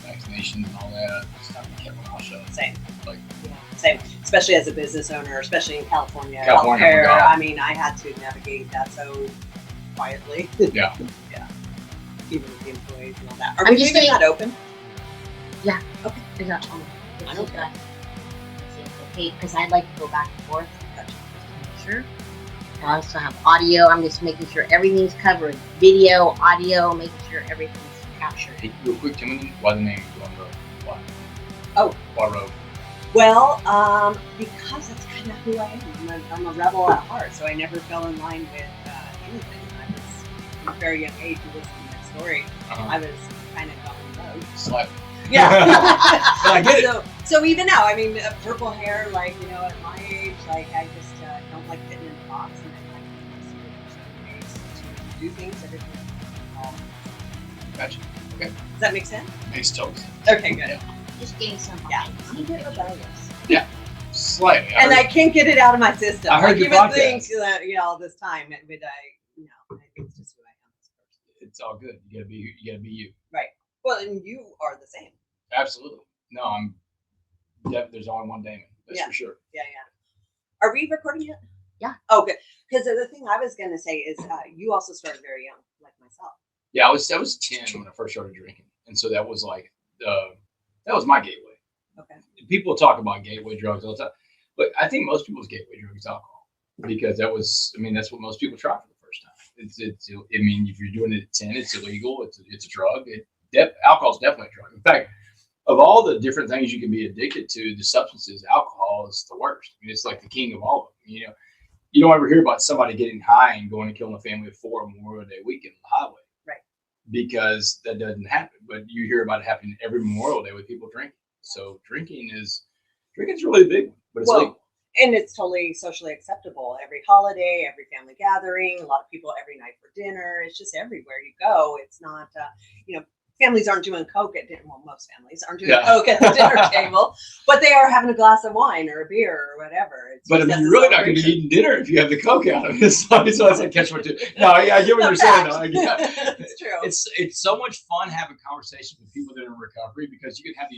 Vaccinations and all that stuff. I kept my mouth shut. Same. Like, Yeah, same. Especially as a business owner, especially in California. California, Healthcare, oh my God. I mean, I had to navigate that so quietly. yeah. Yeah. Even with the employees and all that. Are I'm we just leaving saying- that open? Yeah. Okay. Is that I don't care. Okay, because I'd like to go back and forth. Gotcha. Sure. I also have audio. I'm just making sure everything's covered. Video, audio, making sure everything's captured. Hey, real quick, tell me why the name is One Road. Why? Oh. Why Road? Well, because that's kind of who I am. I'm a rebel at heart, so I never fell in line with anything. I was, from a very young age, you listen to that story, I was kind of going rogue. Slut. Yeah. But I get it. So even now, I mean, purple hair, like, you know, at my age, like, I just don't like fitting in a box, and I like to do things that are Gotcha. Okay. Does that make sense? Makes total sense. Okay, good. Yeah. Just getting some. Yeah. I'm a bit rebellious. Slightly. And I can't get it out of my system. I heard like, your even podcast. things that, you know, all this time, but I think it's just who I am as a person. It's all good. You gotta be you. Right. Well, and you are the same. Absolutely. No, I'm. There's only one Damon. That's Yeah. for sure. Yeah, yeah. Are we recording yet? Yeah. Oh, good. Because the thing I was going to say is you also started very young, like myself. Yeah, I was 10 when I first started drinking, and so that was like that was my gateway. Okay. People talk about gateway drugs all the time, but I think most people's gateway drug is alcohol, because that's what most people try for the first time. I mean, if you're doing it at 10, it's illegal. It's a drug. Alcohol is definitely a drug. In fact, of all the different things you can be addicted to, the substances, alcohol is the worst. I mean, it's like the king of all of them. You know, you don't ever hear about somebody getting high and going and killing a family of 4 on Memorial Day weekend on the highway. Right. Because that doesn't happen. But you hear about it happening every Memorial Day with people drinking. So drinking's really a big one, but it's legal. And it's totally socially acceptable. Every holiday, every family gathering, a lot of people every night for dinner. It's just everywhere you go. It's not, families aren't doing Coke at dinner. Well, most families aren't doing Coke at the dinner table, but they are having a glass of wine or a beer or whatever. But I mean, you're really not going to be eting dinner if you have the Coke out of it. So it's like catch one too. No, yeah, I get what you're saying. Though. It's true. It's so much fun having conversations with people that are in recovery, because you can have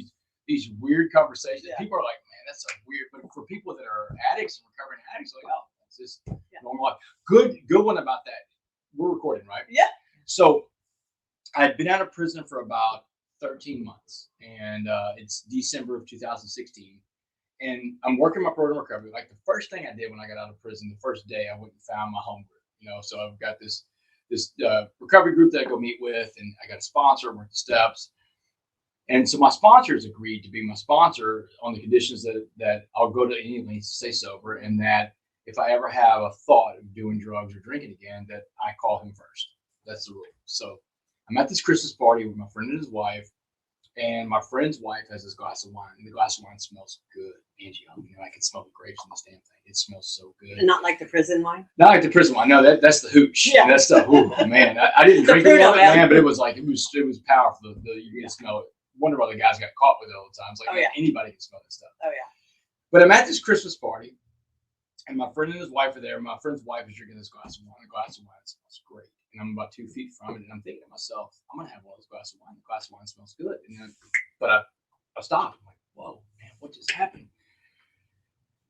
these weird conversations. Yeah. People are like, man, that's so weird. But for people that are addicts and recovering addicts, like, oh, that's just normal life. Good one about that. We're recording, right? Yeah. So I'd been out of prison for about 13 months, and it's December of 2016. And I'm working my program recovery. Like, the first thing I did when I got out of prison, the first day, I went and found my home group. So I've got this recovery group that I go meet with, and I got a sponsor. We're at the steps. And so my sponsors agreed to be my sponsor on the conditions that I'll go to any lengths to stay sober, and that if I ever have a thought of doing drugs or drinking again, that I call him first. That's the rule. So I'm at this Christmas party with my friend and his wife, and my friend's wife has this glass of wine, and the glass of wine smells good. Angie, I can smell the grapes in this damn thing. It smells so good. And not like the prison wine? Not like the prison wine. No, that's the hooch. Yeah. That's the man. I didn't drink it, man, but it was powerful. You can smell it. Wonder why the guys got caught with it all the time. It's like, anybody can smell that stuff. Oh yeah. But I'm at this Christmas party, and my friend and his wife are there. My friend's wife is drinking this glass of wine. The glass of wine smells great, and I'm about 2 feet from it, and I'm thinking to myself, I'm gonna have one of those glasses of wine. The glass of wine smells good, but I stopped. I'm like, whoa, man, what just happened?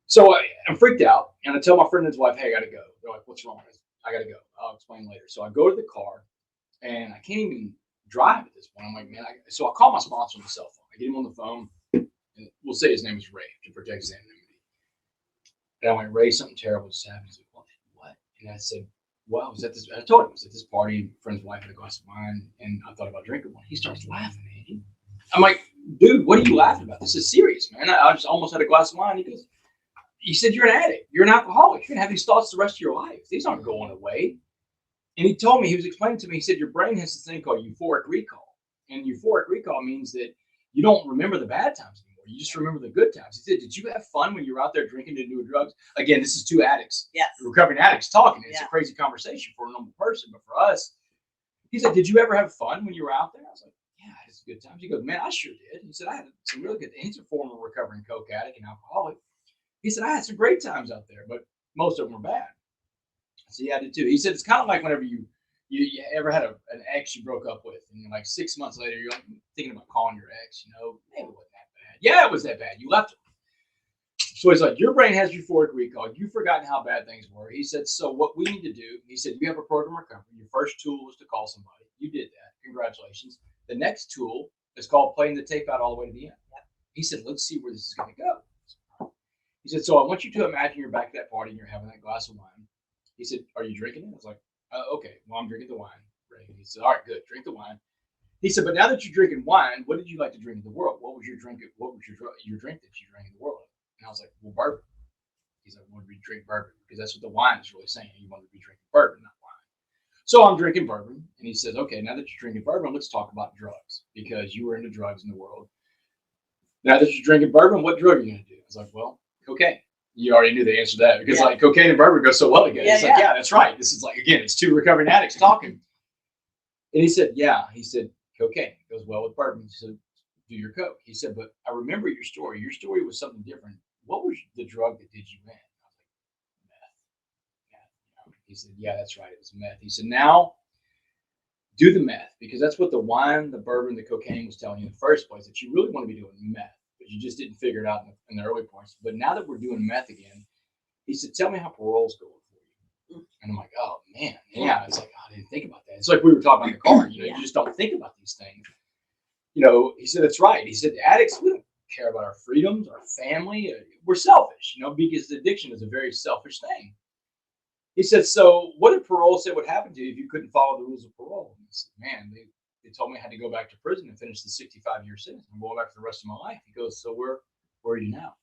So I'm freaked out, and I tell my friend and his wife, hey, I gotta go. They're like, what's wrong? I gotta go. I'll explain later. So I go to the car, and I can't even drive at this point. I'm like, man, so I call my sponsor on the cell phone. I get him on the phone, and we'll say his name is Ray to protect his anonymity. And I went, Ray, something terrible just happened. He's like, what? And I said, well, I told him, I was at this party, friend's wife had a glass of wine, and I thought about drinking one. He starts laughing, man. I'm like, dude, what are you laughing about? This is serious, man. I just almost had a glass of wine. He said, you're an addict. You're an alcoholic. You're going to have these thoughts the rest of your life. These aren't going away. And he told me, he was explaining to me, he said, your brain has this thing called euphoric recall. And euphoric recall means that you don't remember the bad times anymore. You just remember the good times. He said, did you have fun when you were out there drinking and doing drugs? Again, this is two addicts, recovering addicts talking. It's a crazy conversation for a normal person. But for us, he said, did you ever have fun when you were out there? I was like, yeah, it's good times. He goes, man, I sure did. He said, I had some really good, he's a former recovering Coke addict and alcoholic. He said, I had some great times out there, but most of them were bad. I said, yeah, I did too. He said, it's kind of like whenever you ever had an ex you broke up with, and like 6 months later, you're like thinking about calling your ex, maybe it wasn't that bad. Yeah, it was that bad. You left him. So he's like, your brain has euphoric recall. You've forgotten how bad things were. He said, so what we need to do, he said, you have a program recovery. Your first tool was to call somebody. You did that. Congratulations. The next tool is called playing the tape out all the way to the end. He said, let's see where this is going to go. He said, so I want you to imagine you're back at that party and you're having that glass of wine. He said, are you drinking it? I was like, okay, well, I'm drinking the wine. He said, all right, good, drink the wine. He said, but now that you're drinking wine, what did you like to drink in the world? What was your drink? What was your drink that you drank in the world? And I was like, well, bourbon. He's like, I want to be drinking bourbon because that's what the wine is really saying. You want to be drinking bourbon, not wine. So I'm drinking bourbon. And he says, okay, now that you're drinking bourbon, let's talk about drugs because you were into drugs in the world. Now that you're drinking bourbon, what drug are you going to do? I was like, well, cocaine. You already knew the answer to that because like cocaine and bourbon go so well together. He's like, yeah, that's right. This is like, again, it's two recovering addicts talking. And he said, yeah. He said, cocaine goes well with bourbon. He said, do your coke. He said, but I remember your story. Your story was something different. What was the drug that did you in? I was like, meth. He said, yeah, that's right. It was meth. He said, now do the meth because that's what the wine, the bourbon, the cocaine was telling you in the first place, that you really want to be doing meth, but you just didn't figure it out in the early points. But now that we're doing meth again, he said, tell me how parole's going for you. And I'm like, oh, man. Yeah. It's like, oh, I didn't think about that. It's like we were talking about the car. You just don't think about these things. He said, that's right. He said, addicts, we don't care about our freedoms, our family. We're selfish, because addiction is a very selfish thing. He said, so what did parole say would happen to you if you couldn't follow the rules of parole? And I said, man, they told me I had to go back to prison and finish the 65-year sentence. I'm going back for the rest of my life. He goes, so where are you now?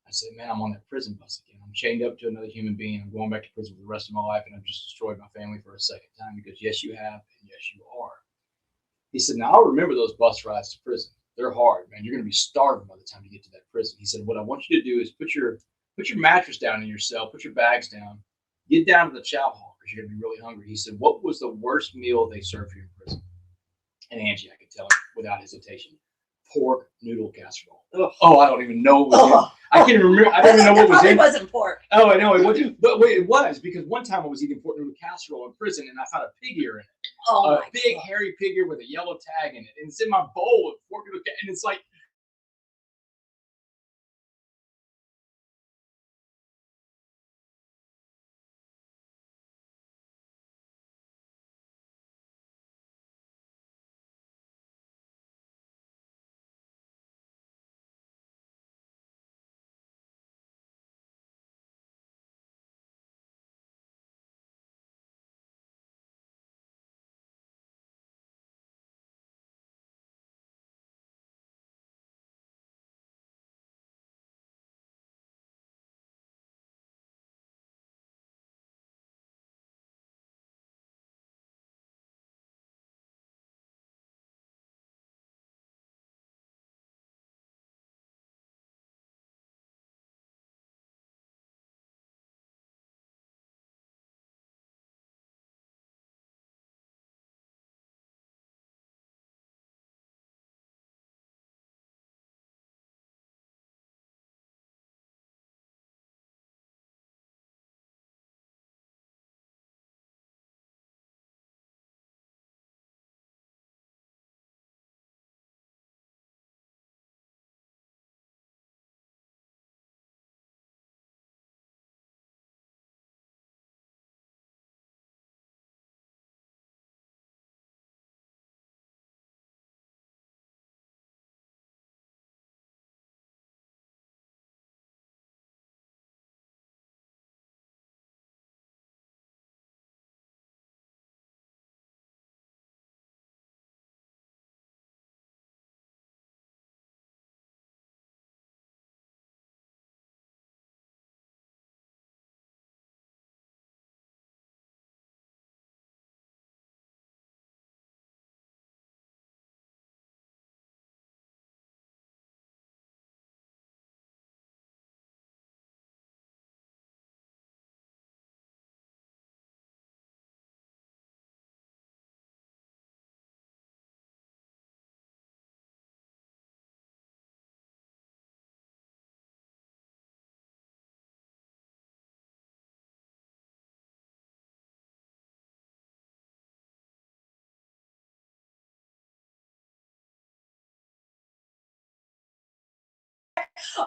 I said, man, I'm on that prison bus again. I'm chained up to another human being. I'm going back to prison for the rest of my life, and I've just destroyed my family for a second time. He goes, yes, you have, and yes, you are. He said, now I'll remember those bus rides to prison. They're hard, man. You're going to be starving by the time you get to that prison. He said, what I want you to do is put your mattress down in your cell, put your bags down, get down to the chow hall because you're going to be really hungry. He said, what was the worst meal they served you in prison? And Angie, I could tell him without hesitation, pork noodle casserole. Ugh. Oh, I don't even know what was in. I can't remember. I don't even know what was in. It wasn't pork. Oh, I know it wasn't. But wait, it was because one time I was eating pork noodle casserole in prison and I found a pig ear in it. Oh, a big hairy pig ear with a yellow tag in it, and it's in my bowl of pork noodle, and it's like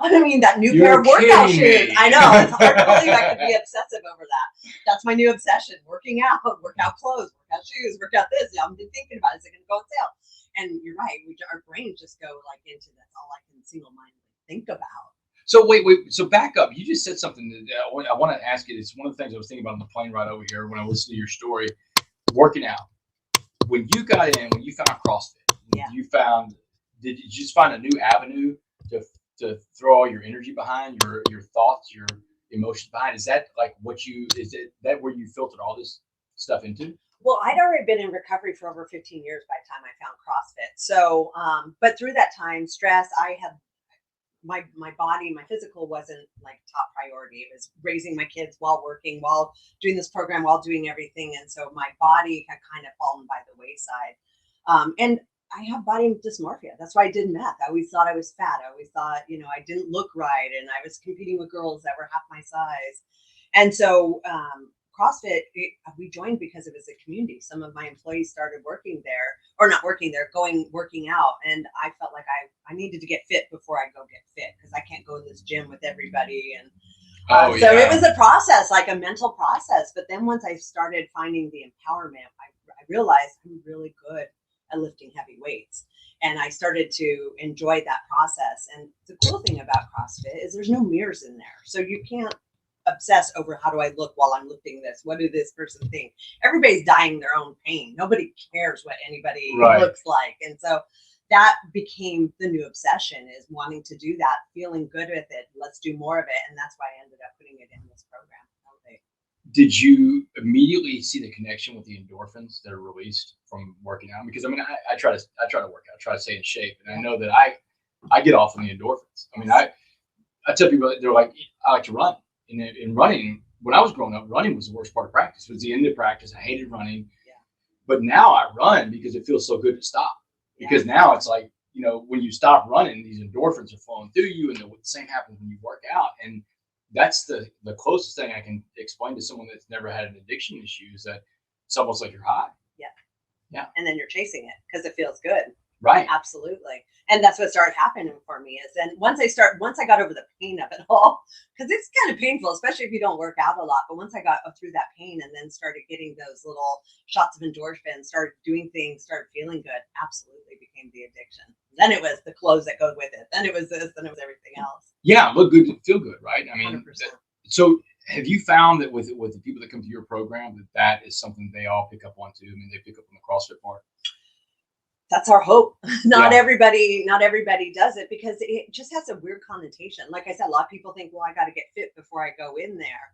I mean, that new You're pair of workout kidding shoes. me. I know. It's hard to believe I could be obsessive over that. That's my new obsession. Working out, workout clothes, workout shoes, workout this. Yeah, I've been thinking about it. Is it going to go on sale? And you're right. Our brains just go like into that's all I can single-mindedly think about. So wait. So back up. You just said something that I want to ask you. It's one of the things I was thinking about on the plane ride over here when I listened to your story. Working out. When you got in, when you found CrossFit, Yeah. did you just find a new avenue to throw all your energy behind, your thoughts, your emotions behind? Is that like is it that where you filtered all this stuff into? Well, I'd already been in recovery for over 15 years by the time I found CrossFit. So, but through that time, stress, I had my body, my physical wasn't like top priority. It was raising my kids while working, while doing this program, while doing everything. And so my body had kind of fallen by the wayside. And I have body dysmorphia. That's why I did meth. I always thought I was fat. I always thought, I didn't look right. And I was competing with girls that were half my size. And so CrossFit, we joined because it was a community. Some of my employees started working there, or not working there, working out. And I felt like I needed to get fit before I go get fit, because I can't go to this gym with everybody. And so it was a process, like a mental process. But then once I started finding the empowerment, I realized I'm really good at lifting heavy weights. And I started to enjoy that process. And the cool thing about CrossFit is there's no mirrors in there. So you can't obsess over how do I look while I'm lifting this? What do this person think? Everybody's dying their own pain. Nobody cares what anybody looks like. And so that became the new obsession, is wanting to do that, feeling good with it. Let's do more of it. And that's why I ended up putting it in this program. Did you immediately see the connection with the endorphins that are released from working out? Because I mean, I try to work out, try to stay in shape, and I know that I get off on the endorphins. I mean, I tell people, they're like, I like to run. In running, when I was growing up, running was the worst part of practice. It was the end of practice. I hated running. Yeah. But now I run because it feels so good to stop. Because now it's like, when you stop running, these endorphins are flowing through you, and the same happens when you work out. And that's the closest thing I can explain to someone that's never had an addiction issue, is that it's almost like you're high. Yeah. And then you're chasing it because it feels good. Right. Absolutely. And that's what started happening for me is then once I got over the pain of it all, because it's kind of painful, especially if you don't work out a lot. But once I got through that pain and then started getting those little shots of endorphins, started doing things, started feeling good, absolutely became the addiction. Then it was the clothes that go with it. Then it was this, then it was everything else. Yeah. Look good, feel good. Right. I mean, 100%. So have you found that with the people that come to your program, that is something they all pick up on too? I mean, they pick up on the CrossFit part. That's our hope. Not everybody does it, because it just has a weird connotation. Like I said, a lot of people think, well, I got to get fit before I go in there.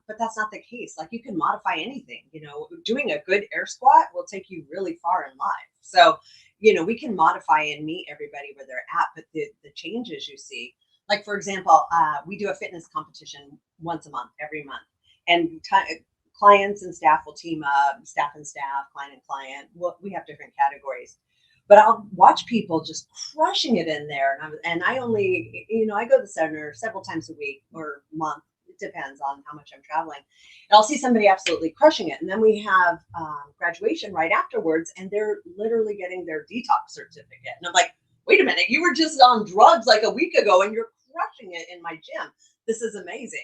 But that's not the case. Like, you can modify anything, doing a good air squat will take you really far in life. So, we can modify and meet everybody where they're at, but the changes you see, like, for example, we do a fitness competition once a month, every month. And clients and staff will team up, staff and staff, client and client. We have different categories, but I'll watch people just crushing it in there. And I only, I go to the center several times a week or month. It depends on how much I'm traveling. And I'll see somebody absolutely crushing it. And then we have graduation right afterwards, and they're literally getting their detox certificate. And I'm like, wait a minute, you were just on drugs like a week ago and you're crushing it in my gym. This is amazing.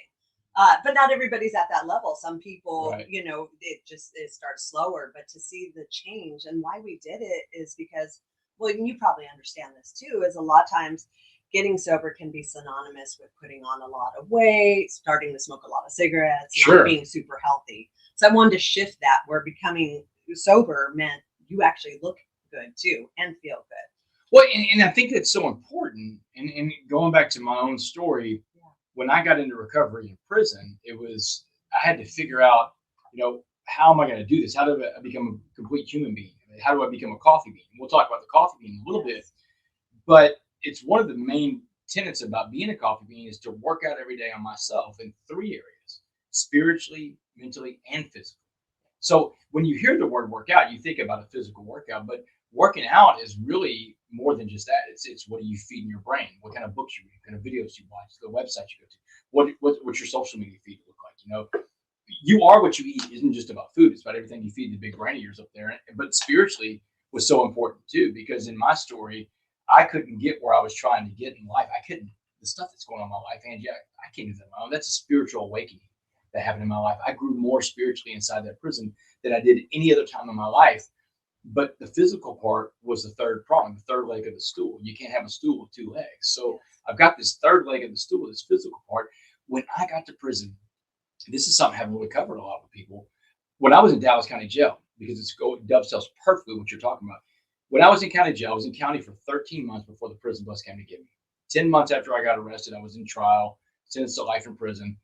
But not everybody's at that level. Some people, it starts slower, but to see the change, and why we did it is because, well, you probably understand this too, is a lot of times getting sober can be synonymous with putting on a lot of weight, starting to smoke a lot of cigarettes, not being super healthy. So I wanted to shift that, where becoming sober meant you actually look good too and feel good. Well, and I think that's so important. And going back to my own story, when I got into recovery in prison, I had to figure out, how am I going to do this? How do I become a complete human being? How do I become a coffee bean? We'll talk about the coffee bean in a little bit, but it's one of the main tenets about being a coffee bean is to work out every day on myself in 3 areas: spiritually, mentally, and physically. So when you hear the word workout, you think about a physical workout, but working out is really more than just that. It's what do you feed in your brain? What kind of books you read? What kind of videos you watch? The websites you go to? What's your social media feed look like? You are what you eat isn't just about food. It's about everything you feed the big brain of yours up there. But spiritually was so important too, because in my story, I couldn't get where I was trying to get in life. the stuff that's going on in my life, Angie, I can't do that. That's a spiritual awakening that happened in my life. I grew more spiritually inside that prison than I did any other time in my life. But the physical part was the third prong, the third leg of the stool. You can't have a stool with two legs. So I've got this third leg of the stool, this physical part. When I got to prison, this is something I haven't really covered a lot with people. When I was in Dallas County Jail, because it dovetails perfectly what you're talking about. When I was in county jail, I was in county for 13 months before the prison bus came to get me. 10 months after I got arrested, I was in trial, sentenced to life in prison.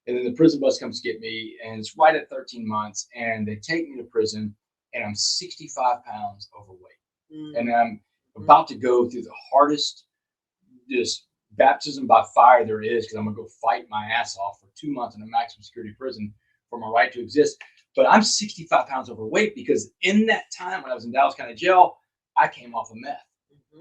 And then the prison bus comes to get me, and it's right at 13 months. And they take me to prison, and I'm 65 pounds overweight. And I'm about to go through the hardest just baptism by fire there is, because I'm going to go fight my ass off for 2 months in a maximum security prison for my right to exist. But I'm 65 pounds overweight because in that time when I was in Dallas County Jail, I came off of meth.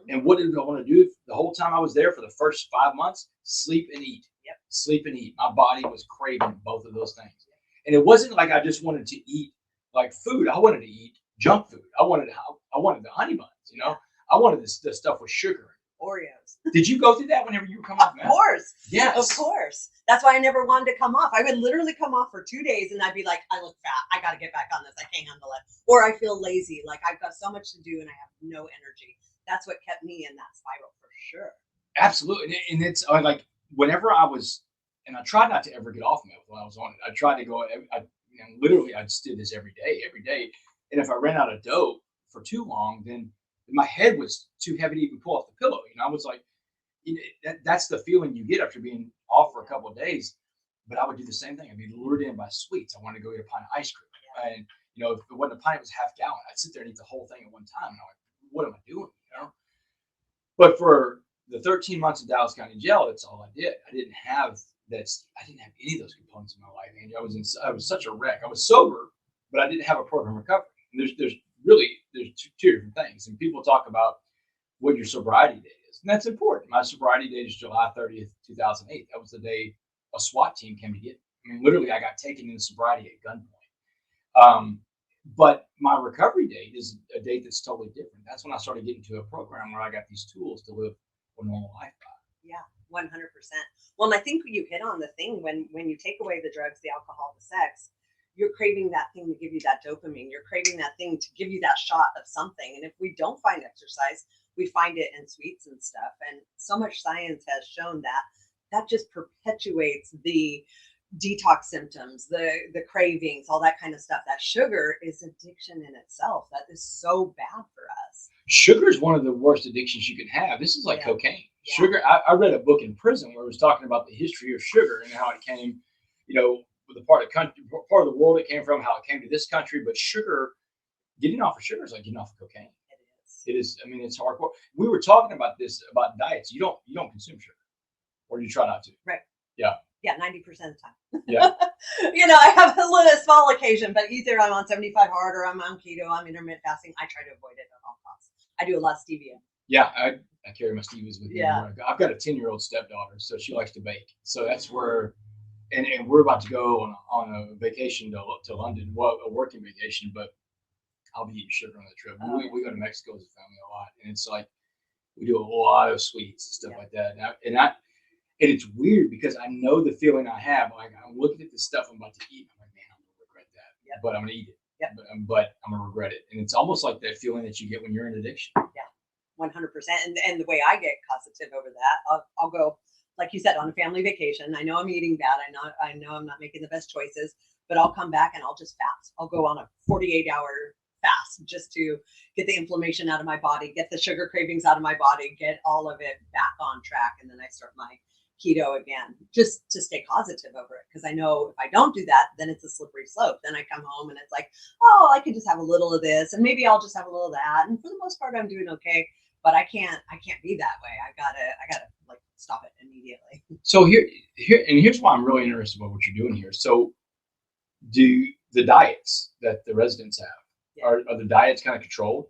And what did I want to do the whole time I was there for the first 5 months? Sleep and eat. Sleep and eat. My body was craving both of those things. And it wasn't like I just wanted to eat like food. I wanted to eat junk food. I wanted the honey buns, you know. I wanted this stuff with sugar. Oreos. Did you go through that whenever you were coming off meth? Of course. Yes. Of course. That's why I never wanted to come off. I would literally come off for 2 days and I'd be like, I look fat. I got to get back on this. I can't handle it. Or I feel lazy. Like I've got so much to do and I have no energy. That's what kept me in that spiral for sure. Absolutely. And it's like whenever I was, and I tried not to ever get off meth when I was on it. I tried to go, literally, I just did this every day. And if I ran out of dope for too long, then my head was too heavy to even pull off the pillow. I was like, that's the feeling you get after being off for a couple of days. But I would do the same thing. I'd be lured in by sweets. I wanted to go eat a pint of ice cream. And, if it wasn't a pint, it was half gallon. I'd sit there and eat the whole thing at one time. And I'm like, what am I doing? But for the 13 months in Dallas County Jail, that's all I did. I didn't have any of those components in my life. And I was such a wreck. I was sober, but I didn't have a program recovery. And there's two different things. And people talk about what your sobriety date is. And that's important. My sobriety date is July 30th, 2008. That was the day a SWAT team came to get me. I mean, literally, I got taken into sobriety at gunpoint. But my recovery date is a date that's totally different. That's when I started getting to a program where I got these tools to live a normal life by. Yeah, 100%. Well, and I think you hit on the thing when you take away the drugs, the alcohol, the sex, you're craving that thing to give you that dopamine. You're craving that thing to give you that shot of something. And if we don't find exercise, we find it in sweets and stuff. And so much science has shown that just perpetuates the detox symptoms, the cravings, all that kind of stuff. That sugar is addiction in itself. That is so bad for us. Sugar is one of the worst addictions you can have. This is like cocaine. Yeah. Sugar. I read a book in prison where it was talking about the history of sugar and how it came, with the part of the world it came from, how it came to this country. But sugar, getting off of sugar is like getting off of cocaine. It is. I mean, it's hardcore. We were talking about this about diets. You don't consume sugar, or you try not to. Right. Yeah. Yeah, 90% of the time. Yeah. I have a small occasion, but either I'm on 75 hard or I'm on keto, I'm intermittent fasting. I try to avoid it at all costs. I do a lot of stevia. Yeah, I carry my stevias with me. Yeah. I've got a 10-year-old stepdaughter, so she likes to bake. So that's where, and we're about to go on a vacation to London, well, a working vacation, but I'll be eating sugar on the trip. We go to Mexico as a family a lot, and it's like we do a lot of sweets and stuff like that. And it's weird because I know the feeling I have. Like I'm looking at the stuff I'm about to eat. I'm like, man, I'm gonna regret that. But I'm gonna eat it. But I'm gonna regret it. And it's almost like that feeling that you get when you're in addiction. Yeah, 100%. And the way I get positive over that, I'll go, like you said, on a family vacation. I know I'm eating bad. I know I'm not making the best choices, but I'll come back and I'll just fast. I'll go on a 48-hour fast just to get the inflammation out of my body, get the sugar cravings out of my body, get all of it back on track, and then I start my keto again, just to stay positive over it. Because I know if I don't do that, then it's a slippery slope. Then I come home and it's like, oh, I could just have a little of this, and maybe I'll just have a little of that. And for the most part, I'm doing okay. But I can't be that way. I gotta like stop it immediately. So here's why I'm really interested about what you're doing here. So, do the diets that the residents have are the diets kind of controlled?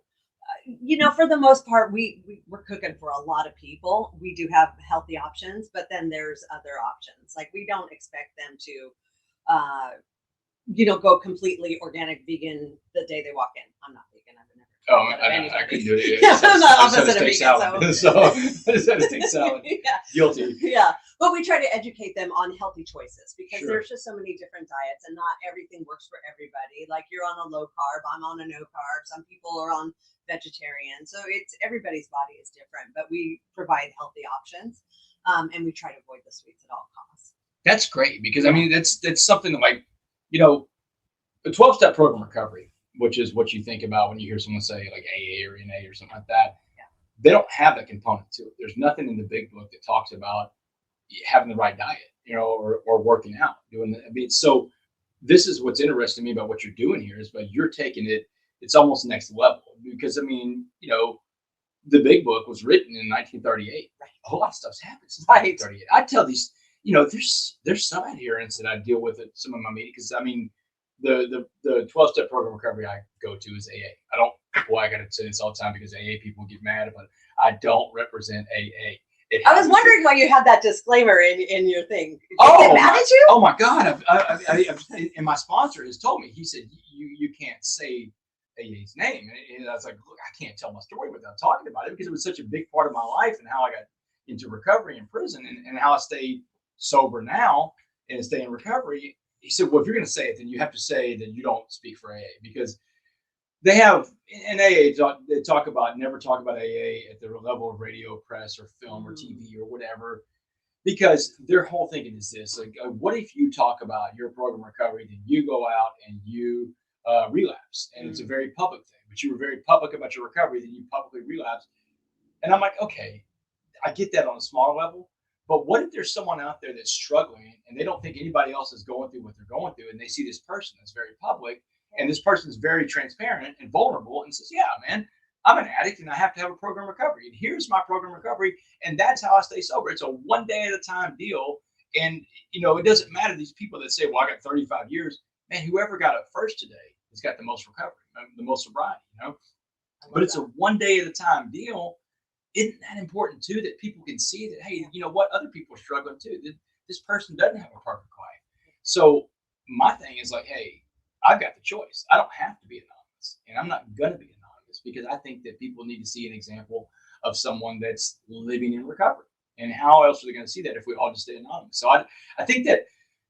For the most part, we're cooking for a lot of people. We do have healthy options, but then there's other options. Like we don't expect them to, go completely organic vegan the day they walk in. I'm not vegan. I've never. Oh, But I anybody. couldn't do it. Yeah, I'm the I just had opposite to of take vegan, salad. So I just had to take salad. yeah. Guilty. Yeah, but we try to educate them on healthy choices because Sure. there's just so many different diets and not everything works for everybody. Like you're on a low carb, I'm on a no carb. Some people are on vegetarian. So it's everybody's body is different, but we provide healthy options. And we try to avoid the sweets at all costs. That's great because I mean that's something that, like, you know, the 12-step program recovery, which is what you think about when you hear someone say like AA or NA or something like that. Yeah. They don't have that component to it. There's nothing in the big book that talks about having the right diet, you know, or working out, doing the, I mean, so this is what's interesting to me about what you're doing here is, but you're taking it, it's almost next level because I mean, you know, the big book was written in 1938. Right. A whole lot of stuff's happened since Right. 1938. I tell these, you know, there's some adherents that I deal with at some of my meetings because I mean, the 12-step program recovery I go to is AA. I don't, boy, I got to say this all the time because AA people get mad, but I don't represent AA. I was wondering why you had that disclaimer in your thing. Did Oh, they get mad at you? Oh my God! And my sponsor has told me. He said you can't say AA's name, and I was like, look, I can't tell my story without talking about it because it was such a big part of my life and how I got into recovery in prison and how I stayed sober now and stay in recovery. He said, well, if you're going to say it, then you have to say that you don't speak for AA because they have in AA, they talk about never talk about AA at the level of radio, press, or film, or TV, or whatever, because their whole thinking is this: like, what if you talk about your program recovery, then you go out and you relapse, and it's a very public thing. But you were very public about your recovery, then you publicly relapse, and I'm like, okay, I get that on a smaller level. But what if there's someone out there that's struggling and they don't think anybody else is going through what they're going through, and they see this person that's very public? And this person's very transparent and vulnerable and says, yeah, man, I'm an addict and I have to have a program recovery. And here's my program recovery. And that's how I stay sober. It's a one day at a time deal. And, you know, it doesn't matter these people that say, well, I got 35 years. Man, whoever got it first today has got the most recovery, the most sobriety, you know. But it's a one day at a time deal. Isn't that important, too, that people can see that, hey, you know what, other people are struggling, too. This person doesn't have a perfect life. So my thing is like, hey, I've got the choice. I don't have to be anonymous, and I'm not going to be anonymous because I think that people need to see an example of someone that's living in recovery. And how else are they going to see that if we all just stay anonymous? So I think that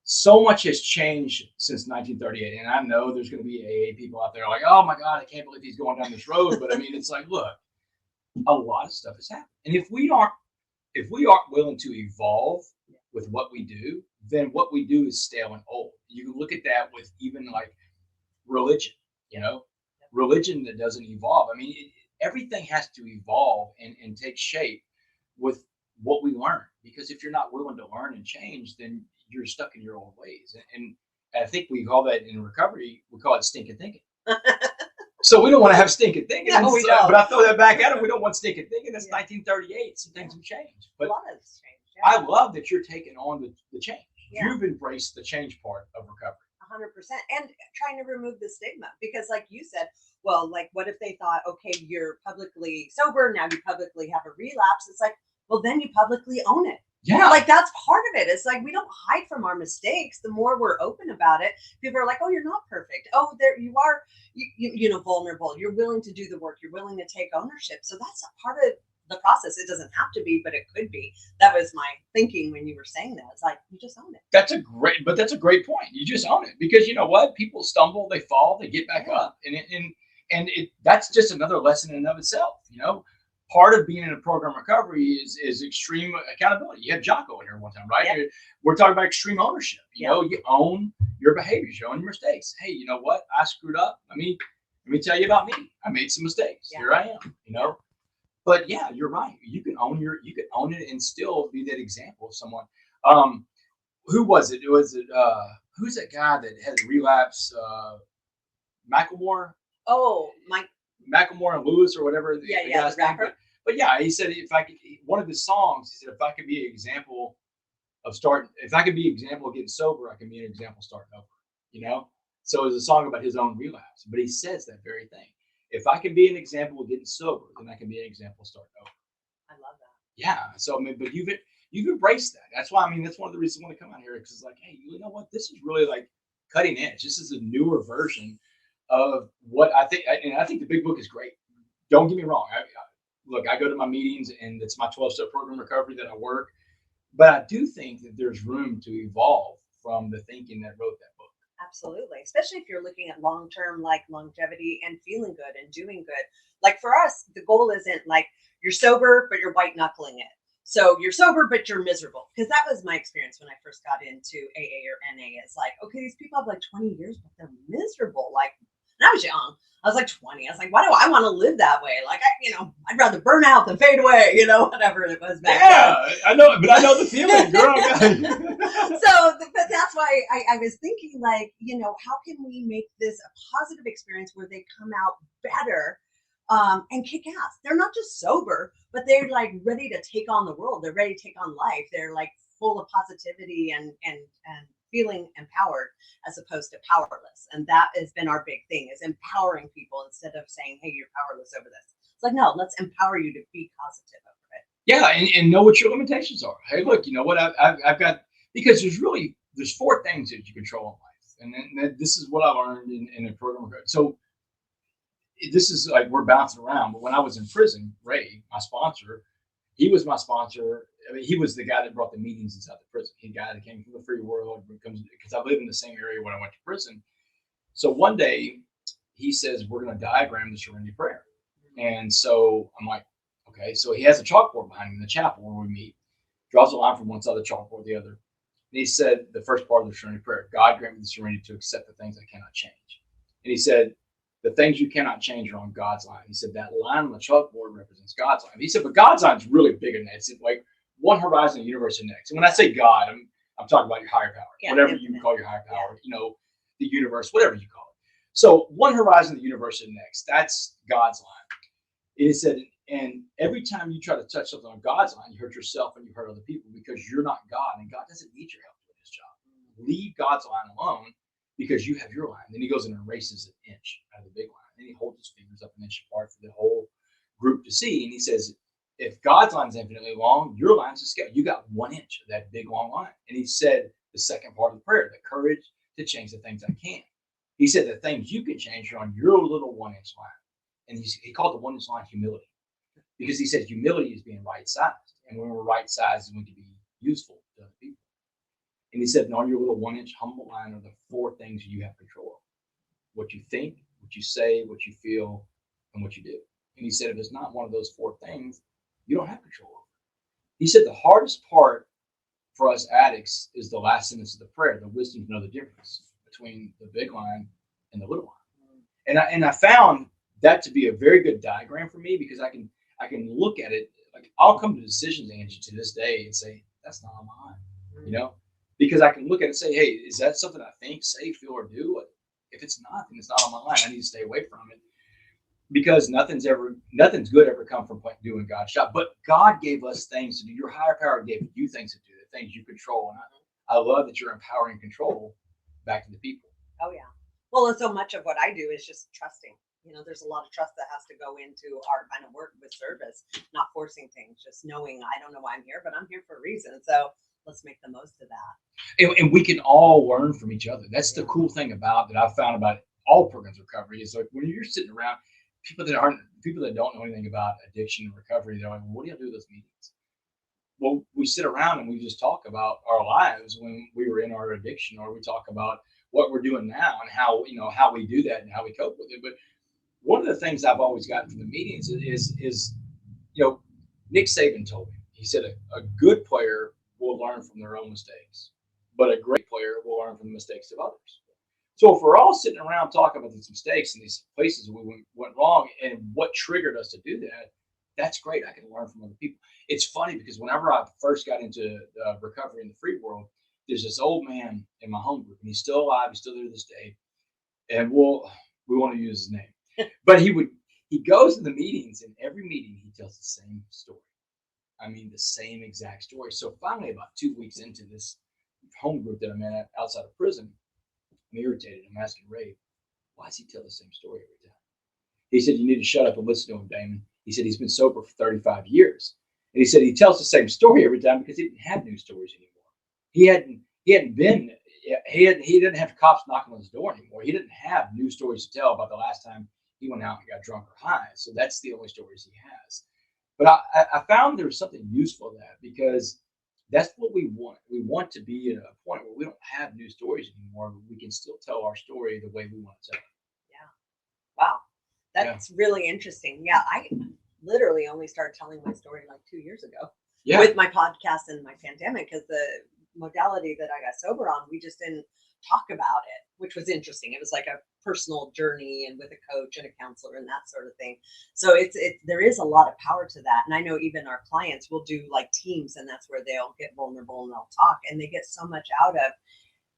so much has changed since 1938. And I know there's going to be AA people out there like, oh my God, I can't believe he's going down this road. But I mean, it's like, look, a lot of stuff has happened. And if we aren't willing to evolve with what we do, then what we do is stale and old. You can look at that with even like religion, you know, religion that doesn't evolve. I mean, everything has to evolve and take shape with what we learn, because if you're not willing to learn and change, then you're stuck in your old ways. And I think we call that in recovery, we call it stinking thinking. So we don't want to have stinking thinking. No, we don't. But I throw that back at them. We don't want stinking thinking. That's 1938. Some things have changed. But A lot has changed. I love that you're taking on the change. Yeah. You've embraced the change part of recovery. 100%, and trying to remove the stigma, because like you said, well, like what if they thought, okay, you're publicly sober, now you publicly have a relapse. It's like, well, then you publicly own it. Yeah. Like that's part of it. It's like we don't hide from our mistakes. The more we're open about it, people are like, oh, you're not perfect. Oh, there you are, you know, vulnerable. You're willing to do the work. You're willing to take ownership. So that's a part of the process. It doesn't have to be, but it could be. That was my thinking when you were saying that. It's like, you just own it. That's a great point. You just own it, because you know what? People stumble, they fall, they get back up. And that's just another lesson in and of itself. You know, part of being in a program recovery is extreme accountability. You had Jocko in here one time, right? Yeah. We're talking about extreme ownership. You know, you own your behaviors, you own your mistakes. Hey, you know what? I screwed up. Let me tell you about me. I made some mistakes. Yeah. Here I am, you know. But yeah, you're right. You can own it and still be that example of someone. Who was it? Who's that guy that had a relapse? Macklemore? Oh, my. Macklemore and Lewis or whatever. The rapper. But yeah, he said one of his songs, he said, if I could be an example of getting sober, I can be an example starting over, you know? So it's a song about his own relapse, but he says that very thing. If I can be an example of getting sober, then I can be an example starting over. I love that. Yeah. So, I mean, but you've embraced that. That's why, I mean, that's one of the reasons I want to come out here, because it's like, hey, you know what? This is really like cutting edge. This is a newer version of what I think. And I think the big book is great. don't get me wrong. Look, I go to my meetings and it's my 12-step program recovery that I work. But I do think that there's room to evolve from the thinking that wrote that book. Absolutely. Especially if you're looking at long-term, like longevity and feeling good and doing good. Like for us, the goal isn't like you're sober, but you're white knuckling it. So you're sober, but you're miserable. Because that was my experience when I first got into AA or NA. It's like, okay, these people have like 20 years, but they're miserable. Like, and I was young. I was like 20. I was like, why do I want to live that way? Like, I'd rather burn out than fade away, whatever it was back then. I know, but I know the feeling, girl. But that's why I was thinking, like, how can we make this a positive experience where they come out better and kick ass? They're not just sober, but they're like ready to take on the world. They're ready to take on life. They're like full of positivity and feeling empowered as opposed to powerless. And that has been our big thing, is empowering people instead of saying, hey, you're powerless over this. It's like, no, let's empower you to be positive over it. Yeah, and know what your limitations are. Hey, look, you know what? I've got, because there's 4 things that you control in life. And then this is what I learned in a program. So this is like, we're bouncing around. But when I was in prison, Ray, my sponsor, he was my sponsor. I mean, he was the guy that brought the meetings inside the prison. He the guy that came from the free world, because I lived in the same area when I went to prison. So one day he says, we're going to diagram the serenity prayer. And so I'm like, okay. So he has a chalkboard behind him in the chapel where we meet, draws a line from one side of the chalkboard to the other. And he said, the first part of the serenity prayer, God grant me the serenity to accept the things I cannot change. And he said, the things you cannot change are on God's line. He said, that line on the chalkboard represents God's line. He said, but God's line is really bigger than that. It's like one horizon, the universe, and next. And when I say God, I'm talking about your higher power, whatever you call your higher power, the universe, whatever you call it. So one horizon, the universe, and next. That's God's line. And he said, and every time you try to touch something on God's line, you hurt yourself and you hurt other people, because you're not God, and God doesn't need your help doing his job. Leave God's line alone, because you have your line. Then he goes and erases an inch out of the big line. Then he holds his fingers up an inch apart for the whole group to see. And he says, if God's line is infinitely long, your line's a scale. You got 1 inch of that big long line. And he said the second part of the prayer, the courage to change the things I can. He said the things you can change are on your little 1 inch line. And he called the 1 inch line humility, because he said humility is being right sized. And when we're right sized, we can be useful to other people. And he said, and on your little 1 inch humble line are the 4 things you have control of: what you think, what you say, what you feel, and what you do. And he said, if it's not one of those 4 things, you don't have control over it. He said the hardest part for us addicts is the last sentence of the prayer, the wisdom to know the difference between the big line and the little line. And I found that to be a very good diagram for me, because I can look at it. Like, I'll come to decisions, Angie, to this day and say, that's not on my line, because I can look at it and say, hey, is that something I think, say, feel, or do? If it's not, then it's not on my line. I need to stay away from it, because nothing's good ever come from doing God's job. But God gave us things to do. Your higher power gave you things to do, the things you control. And I love that you're empowering control back to the people. Oh, yeah. Well, and so much of what I do is just trusting. There's a lot of trust that has to go into our kind of work with service, not forcing things, just knowing I don't know why I'm here, but I'm here for a reason. So let's make the most of that. And we can all learn from each other. That's the cool thing that I've found about all programs of recovery, is like, when you're sitting around people that don't know anything about addiction and recovery, they're like, well, what do you do with those meetings? Well, we sit around and we just talk about our lives when we were in our addiction, or we talk about what we're doing now and how we do that and how we cope with it. But one of the things I've always gotten from the meetings is Nick Saban told me, he said a good player will learn from their own mistakes, but a great player will learn from the mistakes of others. So if we're all sitting around talking about these mistakes and these places we went wrong and what triggered us to do that, that's great. I can learn from other people. It's funny, because whenever I first got into recovery in the free world, there's this old man in my home group, and he's still alive. He's still there to this day. And we want to use his name. But he goes to the meetings, and every meeting he tells the same story. I mean, the same exact story. So finally, about 2 weeks into this home group that I'm in outside of prison, I'm irritated. I'm asking Ray, why does he tell the same story every time? He said, you need to shut up and listen to him, Damon. He said he's been sober for 35 years. And he said he tells the same story every time because he didn't have new stories anymore. He didn't have cops knocking on his door anymore. He didn't have new stories to tell about the last time he went out and got drunk or high. So that's the only stories he has. But I found there was something useful in that, because that's what we want. We want to be at a point where we don't have new stories anymore, but we can still tell our story the way we want to tell it. Yeah. Wow. That's really interesting. Yeah. I literally only started telling my story like 2 years ago with my podcast and my pandemic, because the modality that I got sober on, we just didn't talk about it, which was interesting. It was like a personal journey and with a coach and a counselor and that sort of thing. So there is a lot of power to that. And I know even our clients will do like teams, and that's where they'll get vulnerable and they'll talk, and they get so much out of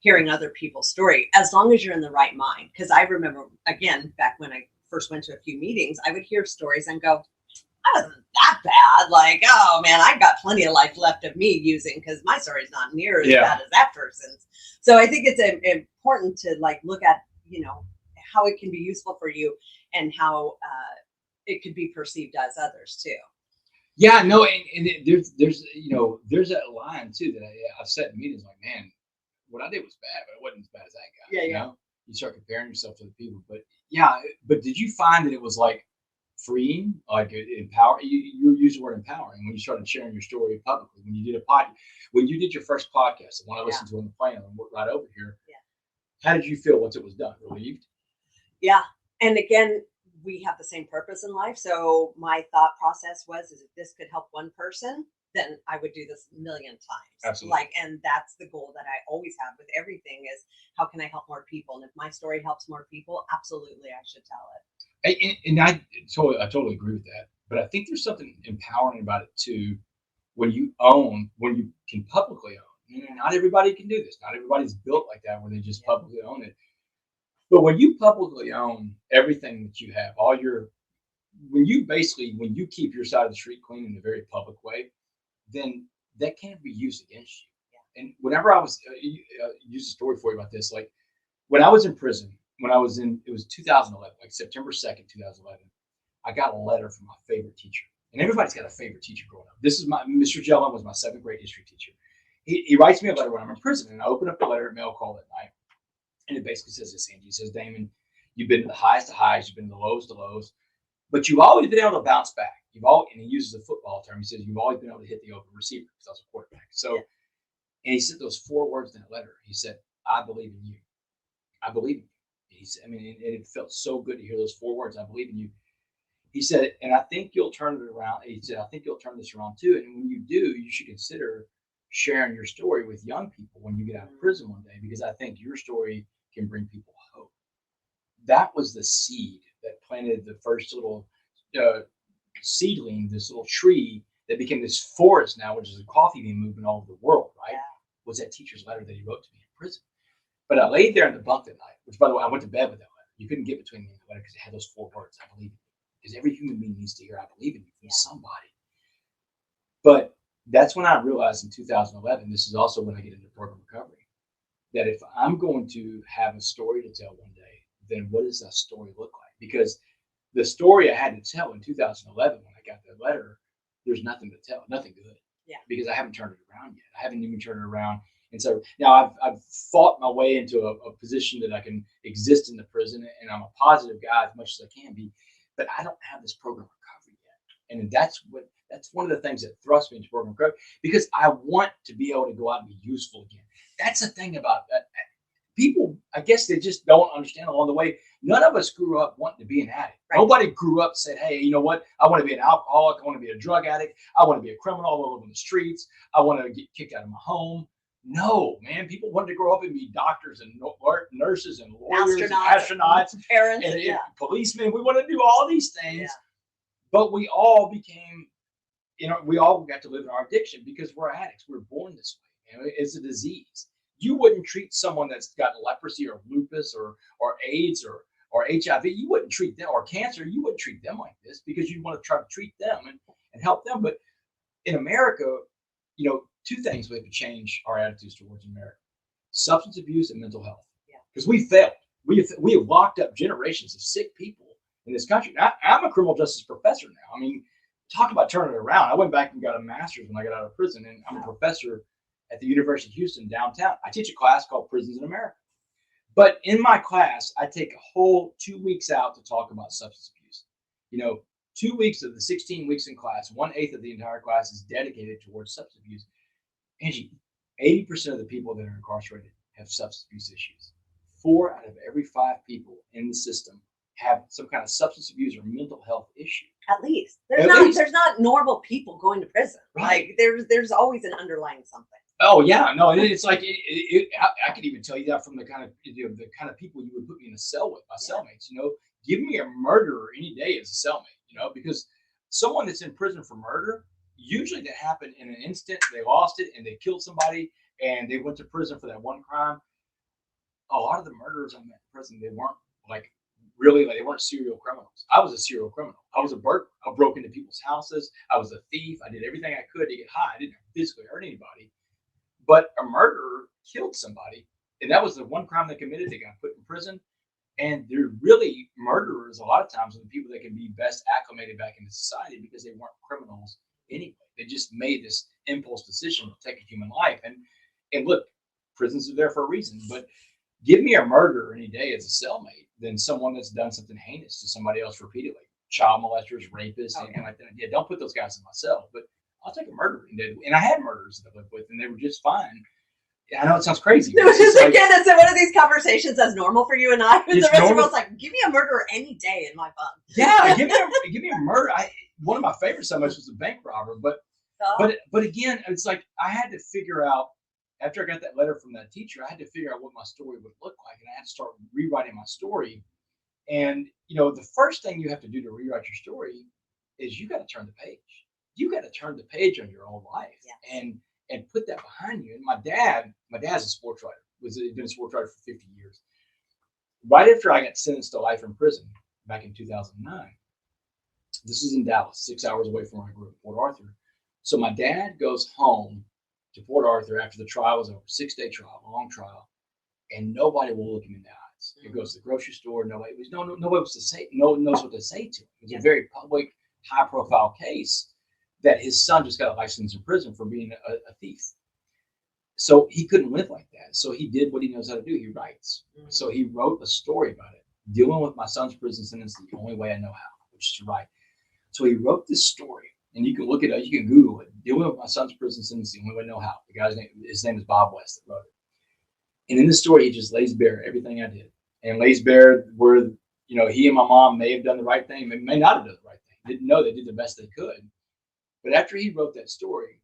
hearing other people's story, as long as you're in the right mind. Because I remember, again, back when I first went to a few meetings, I would hear stories and go, I wasn't that bad. Like, oh man, I got plenty of life left of me using, because my story's not near as bad as that person's. So I think it's important to like look at, how it can be useful for you and how it could be perceived as others too. Yeah, no, and there's that line too that I've said in meetings, like, man, what I did was bad, but it wasn't as bad as that guy. Yeah, you know? You start comparing yourself to the people, but did you find that it was like freeing, like empower? You use the word empowering when you started sharing your story publicly. When you did when you did your first podcast, the one I listened to on the plane and right over here. Yeah. How did you feel once it was done? Relieved? Yeah, and again, we have the same purpose in life. So my thought process was, is if this could help one person, then I would do this a million times. Absolutely. And that's the goal that I always have with everything, is how can I help more people? And if my story helps more people, absolutely, I should tell it. And I totally agree with that. But I think there's something empowering about it too, when you can publicly own. Not everybody can do this. Not everybody's built like that, where they just publicly own it. But when you publicly own everything that you have, when you keep your side of the street clean in a very public way, then that can't be used against you. Yeah. And whenever I was use a story for you about this, like when I was in prison, it was 2011, like September 2nd, 2011, I got a letter from my favorite teacher. And everybody's got a favorite teacher growing up. Mr. Jellin was my 7th grade history teacher. He writes me a letter when I'm in prison, and I open up the letter at mail call that night. And it basically says this, Angie. It says, Damon, you've been to the highest of highs, you've been to the lowest of lows, but you've always been able to bounce back. And he uses a football term. He says, you've always been able to hit the open receiver, because I was a quarterback. So, and he said those 4 words in that letter. He said, I believe in you. I believe in you. He said, and it felt so good to hear those 4 words. I believe in you. He said, and I think you'll turn it around. He said, I think you'll turn this around too. And when you do, you should consider sharing your story with young people when you get out of prison one day, because I think your story can bring people hope. That was the seed that planted the first little seedling, this little tree that became this forest now, which is a coffee bean movement all over the world, right? Yeah. Was that teacher's letter that he wrote to me in prison. But I laid there in the bunk that night, which, by the way, I went to bed with that letter. You couldn't get between me and the letter because it had those 4 words, I believe in you. Because every human being needs to hear, I believe in you, from somebody. But that's when I realized in 2011, this is also when I get into program recovery, that if I'm going to have a story to tell one day, then what does that story look like? Because the story I had to tell in 2011 when I got that letter, there's nothing to tell, nothing good. Yeah. Because I haven't turned it around yet. I haven't even turned it around. And so now I've fought my way into a position that I can exist in the prison, and I'm a positive guy as much as I can be, but I don't have this program recovery yet. And that's one of the things that thrust me into program recovery, because I want to be able to go out and be useful again. That's the thing about that. People, I guess they just don't understand along the way. None of us grew up wanting to be an addict. Right. Nobody grew up and said, hey, you know what? I want to be an alcoholic. I want to be a drug addict. I want to be a criminal all over the streets. I want to get kicked out of my home. No, man. People wanted to grow up and be doctors and nurses and lawyers and astronauts, parents, and policemen. We want to do all these things. Yeah. But we all became, we all got to live in our addiction because we're addicts. We're born this way. It's a disease. You wouldn't treat someone that's got leprosy or lupus or AIDS or HIV. You wouldn't treat them, or cancer. You wouldn't treat them like this, because you want to try to treat them and help them. But in America, 2 things we have to change our attitudes towards America: substance abuse and mental health. Yeah. Because we failed. We have locked up generations of sick people in this country. I'm a criminal justice professor now. I mean, talk about turning it around. I went back and got a master's when I got out of prison, and I'm a professor at the University of Houston downtown. I teach a class called Prisons in America. But in my class, I take a whole 2 weeks out to talk about substance abuse. 2 weeks of the 16 weeks in class, 1/8 of the entire class is dedicated towards substance abuse. Angie, 80% of the people that are incarcerated have substance abuse issues. 4 out of every 5 people in the system have some kind of substance abuse or mental health issue. At least At least. there's not normal people going to prison. Right. Like there's always an underlying something. Oh yeah, no, it's like I could even tell you that from the kind of the kind of people you would put me in a cell with, my cellmates. Give me a murderer any day as a cellmate. Because someone that's in prison for murder, usually that happened in an instant. They lost it and they killed somebody and they went to prison for that one crime. A lot of the murderers I met in prison, they weren't they weren't serial criminals. I was a serial criminal. I was a burglar. I broke into people's houses. I was a thief. I did everything I could to get high. I didn't physically hurt anybody. But a murderer killed somebody, and that was the one crime they committed. They got put in prison. And they're really murderers a lot of times are the people that can be best acclimated back into society because they weren't criminals anyway. They just made this impulse decision to take a human life. And look, prisons are there for a reason. But give me a murderer any day as a cellmate than someone that's done something heinous to somebody else repeatedly. Child molesters, rapists, anything like that. Yeah, don't put those guys in my cell. But I'll take a murderer any day. And I had murderers that I lived with, and they were just fine. I know it sounds crazy. It was just again, it's one of these conversations that's normal for you and I. And the rest of the world's like, give me a murderer any day in my fun. Yeah, give me a murder. One of my favorite subjects was a bank robber, but again, it's like I had to figure out after I got that letter from that teacher, I had to figure out what my story would look like, and I had to start rewriting my story. And the first thing you have to do to rewrite your story is you got to turn the page. You got to turn the page on your own life, and put that behind you. And my dad's a sports writer. He's been a sports writer for 50 years. Right after I got sentenced to life in prison back in 2009, this is in Dallas, 6 hours away from where I grew up in Port Arthur. So my dad goes home to Port Arthur after the trial was over, 6-day trial, long trial, and nobody will look him in the eyes. He goes to the grocery store. Nobody knows what to say to him. It was a very public, high-profile case that his son just got a life sentence in prison for being a thief. So he couldn't live like that. So he did what he knows how to do. He writes. So he wrote a story about it, dealing with my son's prison sentence the only way I know how, which is to write. So he wrote this story, and you can look it up. You can Google it. Dealing with my son's prison sentence the only way I know how. The guy's name, his name is Bob West that wrote it. And in the story, he just lays bare everything I did, and lays bare where he and my mom may have done the right thing, may not have done the right thing. Didn't know they did the best they could. But after he wrote that story,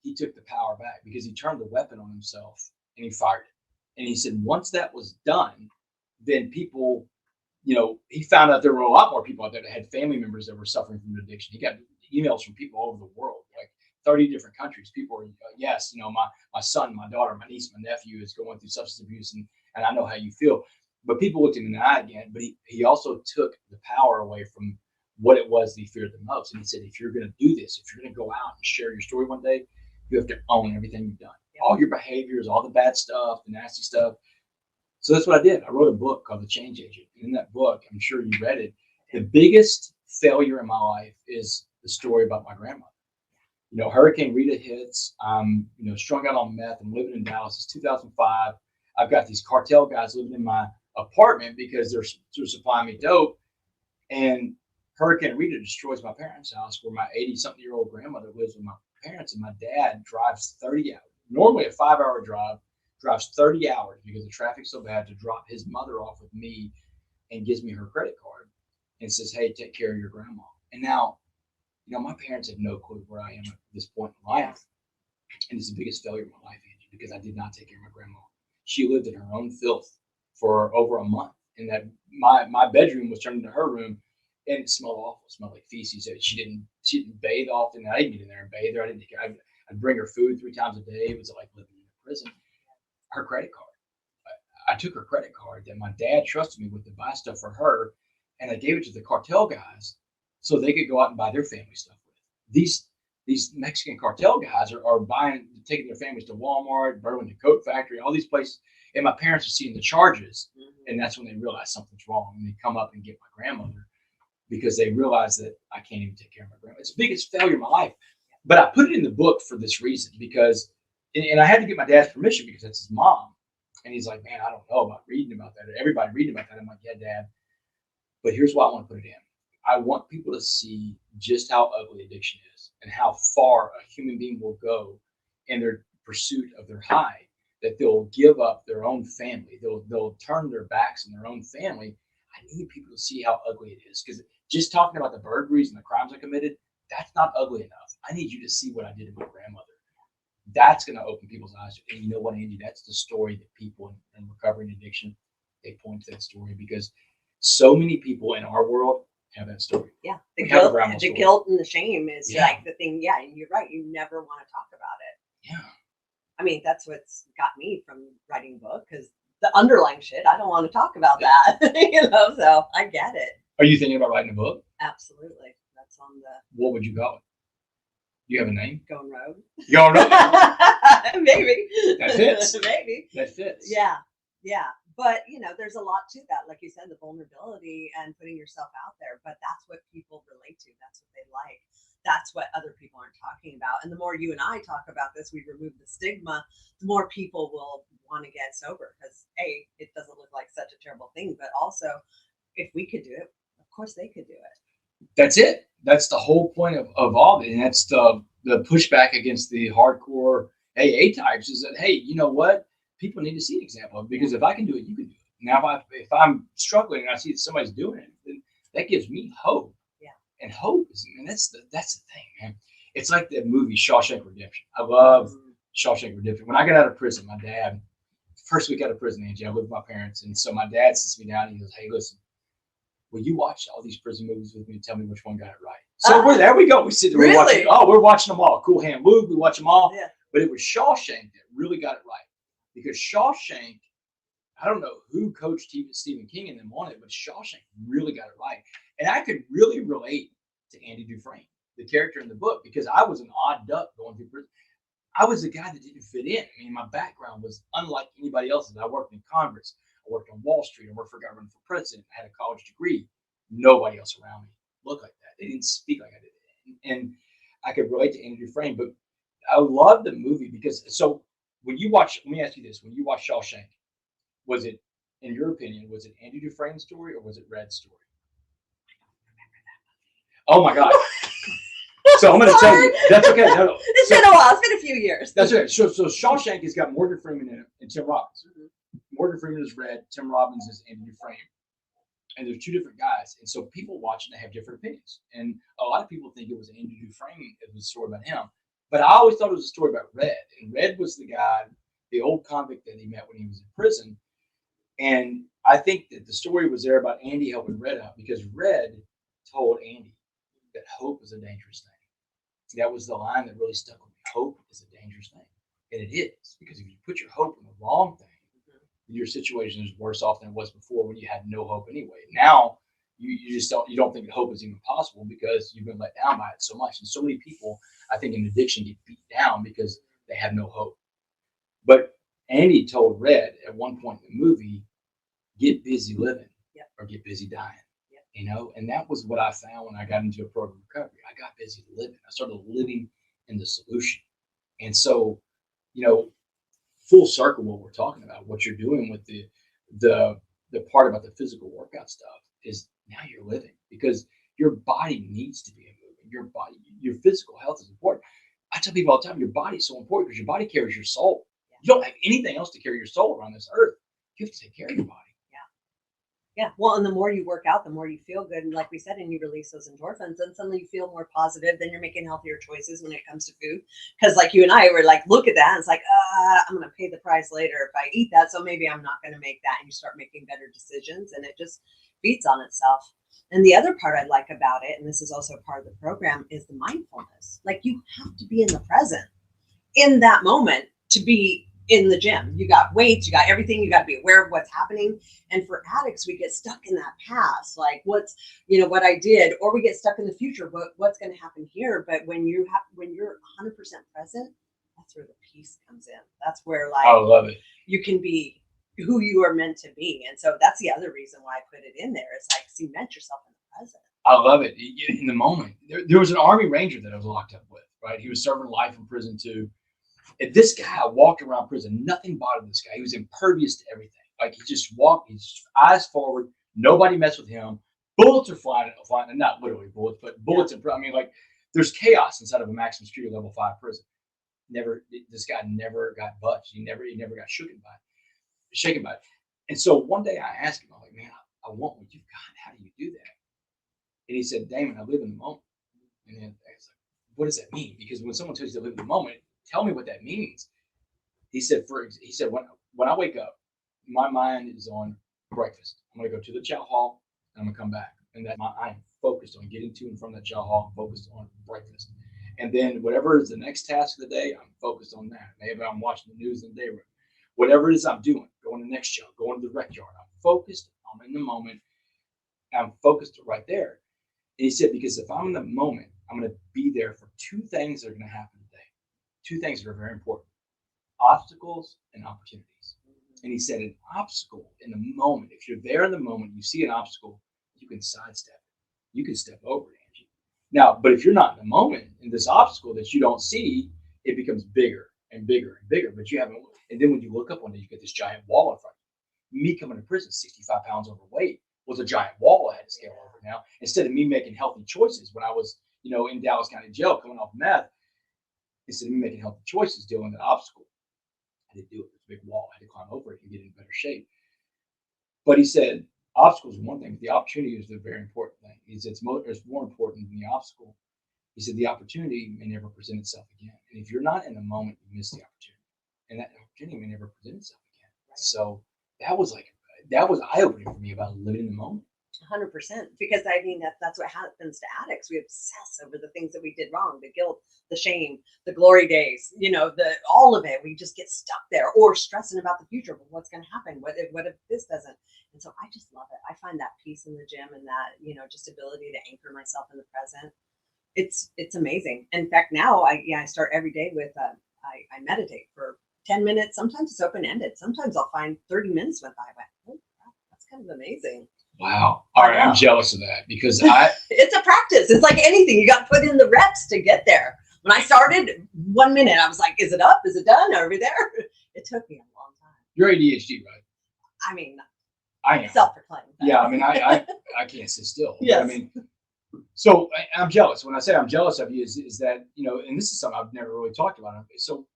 he took the power back because he turned the weapon on himself and he fired it. And he said, once that was done, then people, he found out there were a lot more people out there that had family members that were suffering from addiction. He got emails from people all over the world, like 30 different countries. People are, yes, my son, my daughter, my niece, my nephew is going through substance abuse, and I know how you feel. But people looked him in the eye again, but he also took the power away from what it was that he feared the most. And he said, if you're going to do this, if you're going to go out and share your story one day, you have to own everything you've done, all your behaviors, all the bad stuff, the nasty stuff. So that's what I did. I wrote a book called The Change Agent. And in that book, I'm sure you read it. The biggest failure in my life is the story about my grandmother. Hurricane Rita hits. I'm, strung out on meth. I'm living in Dallas. It's 2005. I've got these cartel guys living in my apartment because they're supplying me dope. And Hurricane Rita destroys my parents' house where my 80-something-year-old grandmother lives with my parents, and my dad drives 30 hours. Normally a 5-hour drive, drives 30 hours because the traffic's so bad to drop his mother off with me, and gives me her credit card and says, hey, take care of your grandma. And now, my parents have no clue where I am at this point in life. And it's the biggest failure of my life, Angie, because I did not take care of my grandma. She lived in her own filth for over a month, and that my bedroom was turned into her room. And it smelled awful. It smelled like feces. She didn't bathe often. I didn't get in there and bathe her. I didn't take care. I'd bring her food 3 times a day. It was like living in a prison. Her credit card. I took her credit card that my dad trusted me with to buy stuff for her, and I gave it to the cartel guys so they could go out and buy their family stuff with. These Mexican cartel guys are taking their families to Walmart, Burlington Coat Factory, all these places. And my parents are seeing the charges, and that's when they realize something's wrong. And they come up and get my grandmother, because they realize that I can't even take care of my grandma. It's the biggest failure in my life. But I put it in the book for this reason, because, and I had to get my dad's permission because that's his mom. And he's like, man, I don't know about reading about that. Everybody reading about that. I'm like, yeah, Dad. But here's why I want to put it in. I want people to see just how ugly addiction is and how far a human being will go in their pursuit of their high, that they'll give up their own family. They'll turn their backs on their own family. I need people to see how ugly it is, because just talking about the burglaries and the crimes I committed, that's not ugly enough. I need you to see what I did to my grandmother. That's going to open people's eyes. And you know what, Angie? That's the story that people in recovering addiction, they point to that story, because so many people in our world have that story. Yeah, We the have a guilt, grandma the story. guilt and the shame is Yeah. like the thing. Yeah, and you're right. You never want to talk about it. Yeah. I mean, that's what's got me from writing a book, because the underlying shit, I don't want to talk about that. So I get it. Are you thinking about writing a book? Absolutely. That's on the What would you call it? Do you have a name? going road. You don't know. Maybe. That fits. Maybe. That fits. Yeah. Yeah. But, there's a lot to that. Like you said, the vulnerability and putting yourself out there. But that's what people relate to. That's what they like. That's what other people aren't talking about. And the more you and I talk about this, we remove the stigma, the more people will want to get sober, because A, it doesn't look like such a terrible thing. But also, if we could do it, of course they could do it. That's it. That's the whole point of all of it. And that's the pushback against the hardcore AA types, is that, hey, you know what? People need to see an example of it, because if I can do it, you can do it. Now, if I'm struggling and I see that somebody's doing it, then that gives me hope. Yeah. And hope is, man, that's the thing, man. It's like that movie Shawshank Redemption. I love Shawshank Redemption. When I got out of prison, my dad, first week out of prison, Angie, I lived with my parents. And so my dad sits me down and he goes, hey, listen, will you watch all these prison movies with me and tell me which one got it right? So there we go. We sit there, Really? we're watching them all. Cool Hand Luke, we watch them all. Yeah. But it was Shawshank that really got it right. Because Shawshank, I don't know who coached Stephen King and them on it, but Shawshank really got it right. And I could really relate to Andy Dufresne, the character in the book, because I was an odd duck going through prison. I was a guy that didn't fit in. I mean, my background was unlike anybody else's. I worked in Congress. I worked on Wall Street. I worked for government for president. I had a college degree. Nobody else around me looked like that. They didn't speak like I did. And I could relate to Andy Dufresne. But I love the movie because, so when you watch, let me ask you this. When you watch Shawshank, was it, in your opinion, was it Andy Dufresne's story or was it Red's story? Oh my God. So I'm going to tell you. That's okay. No. It's been a while. It's been a few years. That's okay. So Shawshank has got Morgan Freeman in it and Tim Robbins. Morgan Freeman is Red. Tim Robbins is Andy Dufresne. And there's two different guys. And so people watching, they have different opinions. And a lot of people think it was Andy Dufresne. It was a story about him. But I always thought it was a story about Red. And Red was the guy, the old convict that he met when he was in prison. And I think that the story was there about Andy helping Red out, because Red told Andy that hope is a dangerous thing. That was the line that really stuck with me. Hope is a dangerous thing. And it is, because if you put your hope in the wrong thing, your situation is worse off than it was before when you had no hope anyway. Now you just don't think that hope is even possible because you've been let down by it so much. And so many people, I think, in addiction get beat down because they have no hope. But Andy told Red at one point in the movie, get busy living or get busy dying. You know, and that was what I found when I got into a program recovery. I got busy living. I started living in the solution. And so, you know, full circle, what we're talking about, what you're doing with the part about the physical workout stuff is now you're living, because your body needs to be in movement. Your body, your physical health is important. I tell people all the time, your body is so important because your body carries your soul. You don't have anything else to carry your soul around this earth. You have to take care of your body. Yeah. Well, and the more you work out, the more you feel good. And like we said, and you release those endorphins, and suddenly you feel more positive. Then you're making healthier choices when it comes to food. Because like you and I were like, look at that. And it's like, I'm going to pay the price later if I eat that. So maybe I'm not going to make that. And you start making better decisions, and it just feeds on itself. And the other part I like about it, and this is also part of the program, is the mindfulness. Like, you have to be in the present in that moment to be in the gym. You got weights, you got everything, you got to be aware of what's happening. And for addicts, we get stuck in that past, like what's, what I did, or we get stuck in the future, what's going to happen here. But when you're 100% present, that's where the peace comes in. That's where, like, I love it. You can be who you are meant to be. And so that's the other reason why I put it in there. It's like, cement yourself in the present. I love it. In the moment, there was an Army Ranger that I was locked up with, right? He was serving life in prison too. And this guy walked around prison. Nothing bothered this guy. He was impervious to everything. Like he just walked, he's just eyes forward. Nobody messed with him. Bullets are flying, not literally bullets, but bullets. I mean, like there's chaos inside of a maximum security level 5 prison. This guy never got budged. He never got shaken by it. And so one day I asked him, I'm like, man, I want what you've got. How do you do that? And he said, Damon, I live in the moment. And then I was like, what does that mean? Because when someone tells you to live in the moment, tell me what that means. He said, when I wake up, my mind is on breakfast. I'm going to go to the chow hall and I'm going to come back. And that I am focused on getting to and from that chow hall, focused on breakfast. And then whatever is the next task of the day, I'm focused on that. Maybe I'm watching the news in the day room. Whatever it is I'm doing, going to the next show, going to the rec yard. I'm focused. I'm in the moment. I'm focused right there. And he said, because if I'm in the moment, I'm going to be there for 2 things that are going to happen today. 2 things that are very important: obstacles and opportunities. And he said, an obstacle in the moment, if you're there in the moment, you see an obstacle, you can sidestep it. You can step over it, Angie. Now, but if you're not in the moment, in this obstacle that you don't see, it becomes bigger and bigger and bigger. But you haven't. And then when you look up one day, you get this giant wall in front of you. Me coming to prison, 65 pounds overweight, was a giant wall I had to scale over. Now, instead of me making healthy choices when I was, in Dallas County Jail coming off meth, instead of me making healthy choices, dealing with an obstacle, I didn't do it. It was a big wall. I had to climb over it and get in better shape. But he said, obstacles are one thing, but the opportunity is the very important thing. He said, it's more important than the obstacle. He said, the opportunity may never present itself again. And if you're not in the moment, you miss the opportunity. And that opportunity may never present itself again. Right. So that was eye-opening for me about living in the moment. 100%, because I mean that's what happens to addicts. We obsess over the things that we did wrong, the guilt, the shame, the glory days, all of it. We just get stuck there, or stressing about the future. But what's going to happen? What if this doesn't? And so I just love it. I find that peace in the gym, and that just ability to anchor myself in the present. It's amazing. In fact, now I start every day with I meditate for 10 minutes. Sometimes it's open-ended. Sometimes I'll find 30 minutes went by. I went, oh, wow, that's kind of amazing. Wow. All right. I'm jealous of that because it's a practice. It's like anything. You got to put in the reps to get there. When I started 1 minute, I was like, is it up? Is it done? Are we there? It took me a long time. You're ADHD, right? I mean, I am. Self-proclaimed. Yeah. I mean, I can't sit still. Yes. I mean, so I'm jealous. When I say I'm jealous of you is that, and this is something I've never really talked about. So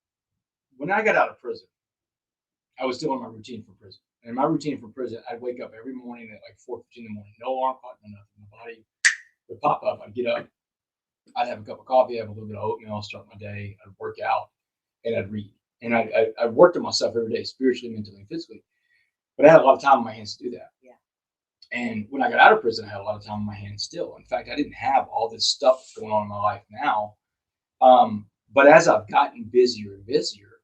when I got out of prison, I was still in my routine for prison. And my routine for prison, I'd wake up every morning at like 4:15 in the morning, no alarm clock, no nothing. My body would pop up. I'd get up, I'd have a cup of coffee, have a little bit of oatmeal, start my day. I'd work out, and I'd read. And I worked on myself every day, spiritually, mentally, and physically. But I had a lot of time on my hands to do that. Yeah. And when I got out of prison, I had a lot of time on my hands still. In fact, I didn't have all this stuff going on in my life now. But as I've gotten busier and busier,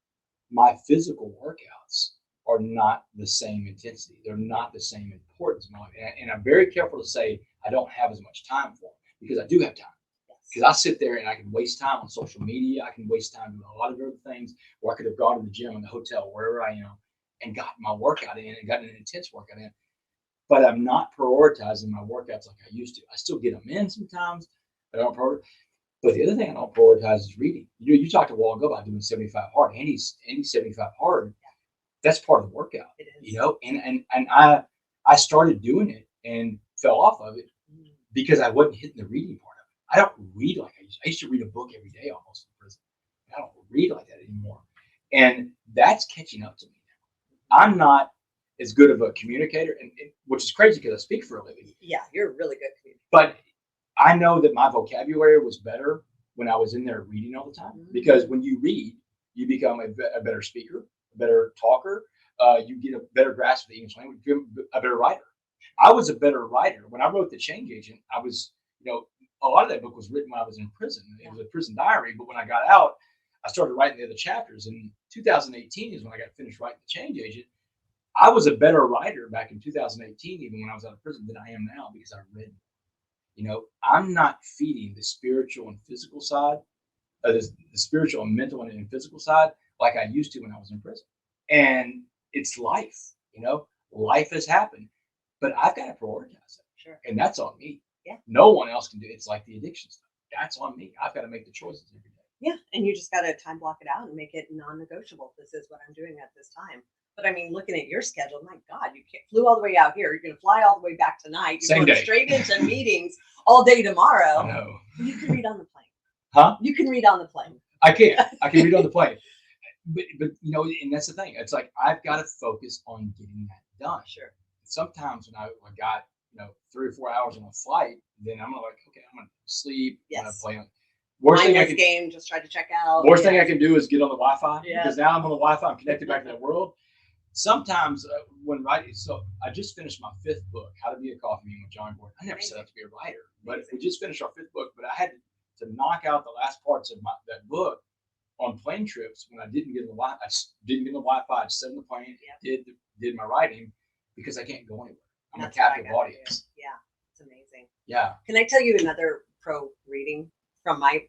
my physical workouts are not the same intensity. They're not the same importance. And I'm very careful to say I don't have as much time for them because I do have time. Because I sit there and I can waste time on social media. I can waste time doing a lot of other things, or I could have gone to the gym, in the hotel, wherever I am, and gotten my workout in and gotten an intense workout in. But I'm not prioritizing my workouts like I used to. I still get them in sometimes, but I don't prioritize. But the other thing I don't prioritize is reading. You talked a while ago about doing 75 hard. Andy's 75 hard. That's part of the workout, it is. And I started doing it and fell off of it because I wasn't hitting the reading part of it. I don't read like I used to. I used to read a book every day almost in prison. I don't read like that anymore. And that's catching up to me now. I'm not as good of a communicator, and which is crazy because I speak for a living. Yeah, you're a really good communicator. But I know that my vocabulary was better when I was in there reading all the time, because when you read, you become a better speaker, a better talker. You get a better grasp of the English language, you're a better writer. I was a better writer. When I wrote The Change Agent, I was, a lot of that book was written when I was in prison. It was a prison diary. But when I got out, I started writing the other chapters. And 2018 is when I got finished writing The Change Agent. I was a better writer back in 2018, even when I was out of prison, than I am now because I read. I'm not feeding the spiritual and physical side, the spiritual and mental and physical side like I used to when I was in prison. And it's life, life has happened, but I've got to prioritize it. Sure. And that's on me. Yeah. No one else can do it. It's like the addiction stuff. That's on me. I've got to make the choices every day. Yeah, and you just got to time block it out and make it non-negotiable. This is what I'm doing at this time. But I mean, looking at your schedule, my God, flew all the way out here. You're going to fly all the way back tonight. You're Same going day. Straight into meetings all day tomorrow. I know. You can read on the plane. Huh? You can read on the plane. I can read on the plane. But you know, and that's the thing. It's like I've got to focus on getting that done. Sure. Sometimes when I got 3 or 4 hours on a flight, then I'm gonna okay, I'm gonna sleep. Yes. I'm gonna play on. Worst thing I can game. Just try to check out. Worst thing I can do is get on the Wi-Fi because Yeah. now I'm on the Wi-Fi. I'm connected back to the world. Sometimes when writing, so I just finished my 5th book, How to Be a Coffee Man with John Gordon. I never set out to be a writer, but we just finished our 5th book. But I had to knock out the last parts of that book on plane trips when I didn't get on the Wi-Fi. I didn't get on the Wi-Fi. I just sat on the plane, did my writing because I can't go anywhere. I'm a captive audience. Yeah, it's amazing. Yeah. Can I tell you another pro reading from my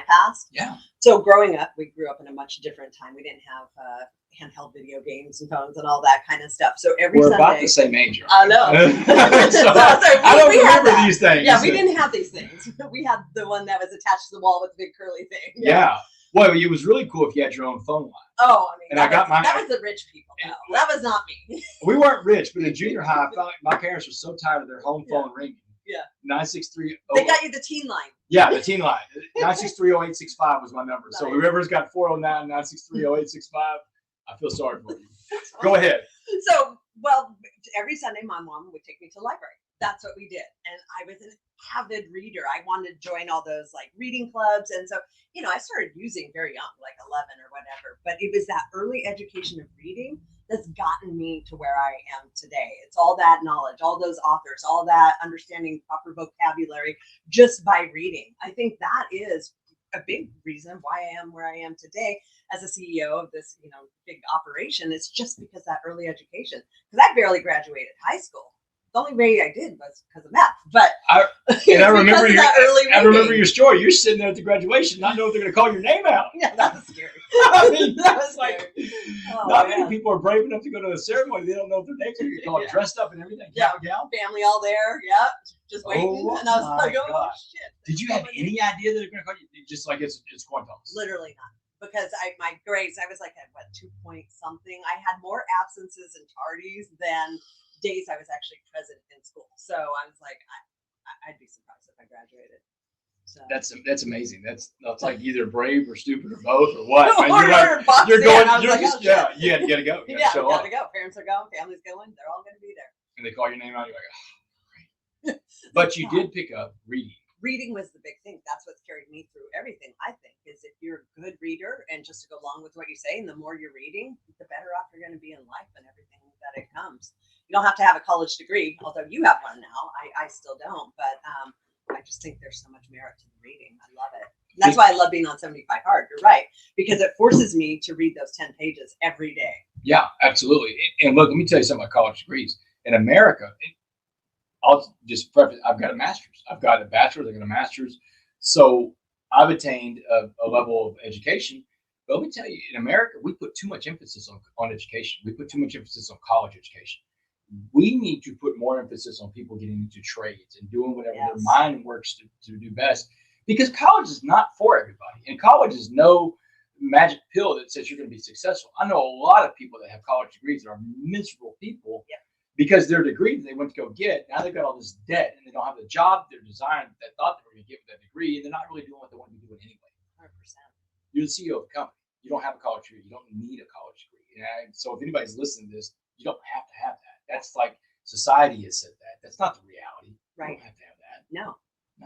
past? Yeah. So growing up, we grew up in a much different time. We didn't have handheld video games and phones and all that kind of stuff. So We're Sunday, about the same age. I know. So, I don't remember these things. Yeah, we didn't have these things. We had the one that was attached to the wall with the big curly thing. Yeah. Well, it was really cool if you had your own phone line. Oh, I mean, and that was the rich people. No, that was not me. We weren't rich, but in junior high, my parents were so tired of their home phone ringing. Yeah. 963. They got you the teen line. Yeah, the teen line. 9630865 was my number. So whoever's got 409 9630865, I feel sorry for you. Go ahead. So, well, every Sunday, my mom would take me to the library. That's what we did. And I was an avid reader. I wanted to join all those like reading clubs. And so, I started using very young, like 11 or whatever. But it was that early education of reading that's gotten me to where I am today. It's all that knowledge, all those authors, all that understanding proper vocabulary just by reading. I think that is a big reason why I am where I am today as a CEO of this, big operation. It's just because that early education, because I barely graduated high school. The only way I did was because of math. But I remember your story. You're sitting there at the graduation, not knowing if they're going to call your name out. Yeah, that was scary. I mean, that was like, Oh, not many people are brave enough to go to the ceremony. They don't know if their names are going to get called, dressed up and everything. Yeah, gal. Family all there. Yeah, just waiting. Oh, and I was like, oh, God. shit. Did you have any idea that they're going to call you? Just like it's coin toss. Literally not. Because my grades, I was like at 2 point something. I had more absences and tardies than days I was actually present in school. So I was like, I'd be surprised if I graduated. So That's amazing. That's like either brave or stupid or both or what. Man, you're going. You're just you gotta go. You gotta show gotta up. go. Parents are going. Family's going. They're all going to be there. And they call your name out. You're like, oh, great. But you did pick up reading. Reading was the big thing. That's what's carried me through everything, I think, is if you're a good reader and just to go along with what you say, and the more you're reading, the better off you're going to be in life and everything that it comes. You don't have to have a college degree, although you have one now. I still don't, but I just think there's so much merit to the reading. I love it. And that's why I love being on 75 Hard. You're right, because it forces me to read those 10 pages every day. Yeah, absolutely. And look, let me tell you something about college degrees. In America, I'll just preface, I've got a master's. I've got a bachelor's, I've got a master's. So I've attained a level of education. But let me tell you, in America, we put too much emphasis on education. We put too much emphasis on college education. We need to put more emphasis on people getting into trades and doing whatever their mind works to do best. Because college is not for everybody. And college is no magic pill that says you're going to be successful. I know a lot of people that have college degrees that are miserable people. Because their degree that they went to go get, now they've got all this debt and they don't have the job they're designed that thought they were going to get with that degree, and they're not really doing what they want to be doing anyway. 100%. You're the CEO of a company. You don't have a college degree. You don't need a college degree. And so if anybody's listening to this, you don't have to have that. That's like society has said that. That's not the reality. Right. You don't have to have that. No.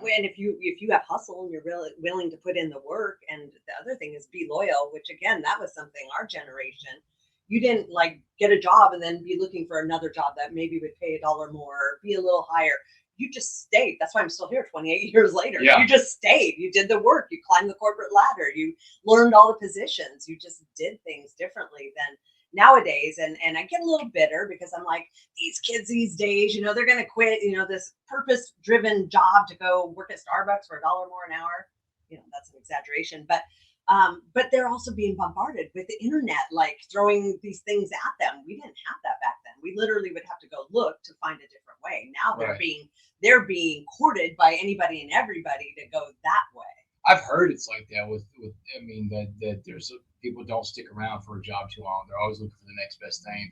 And if you have hustle and you're really willing to put in the work, and the other thing is be loyal, which again, that was something our generation. You didn't like get a job and then be looking for another job that maybe would pay $1 more, or be a little higher. You just stayed. That's why I'm still here 28 years later. Yeah. You just stayed. You did the work. You climbed the corporate ladder. You learned all the positions. You just did things differently than nowadays. And I get a little bitter because I'm like, these kids these days, they're going to quit, this purpose-driven job to go work at Starbucks for $1 more an hour. That's an exaggeration, but they're also being bombarded with the internet, like throwing these things at them. We didn't have that back then. We literally would have to go look to find a different way. Now they're being courted by anybody and everybody to go that way. I've heard it's like that with I mean that there's people don't stick around for a job too long. They're always looking for the next best thing.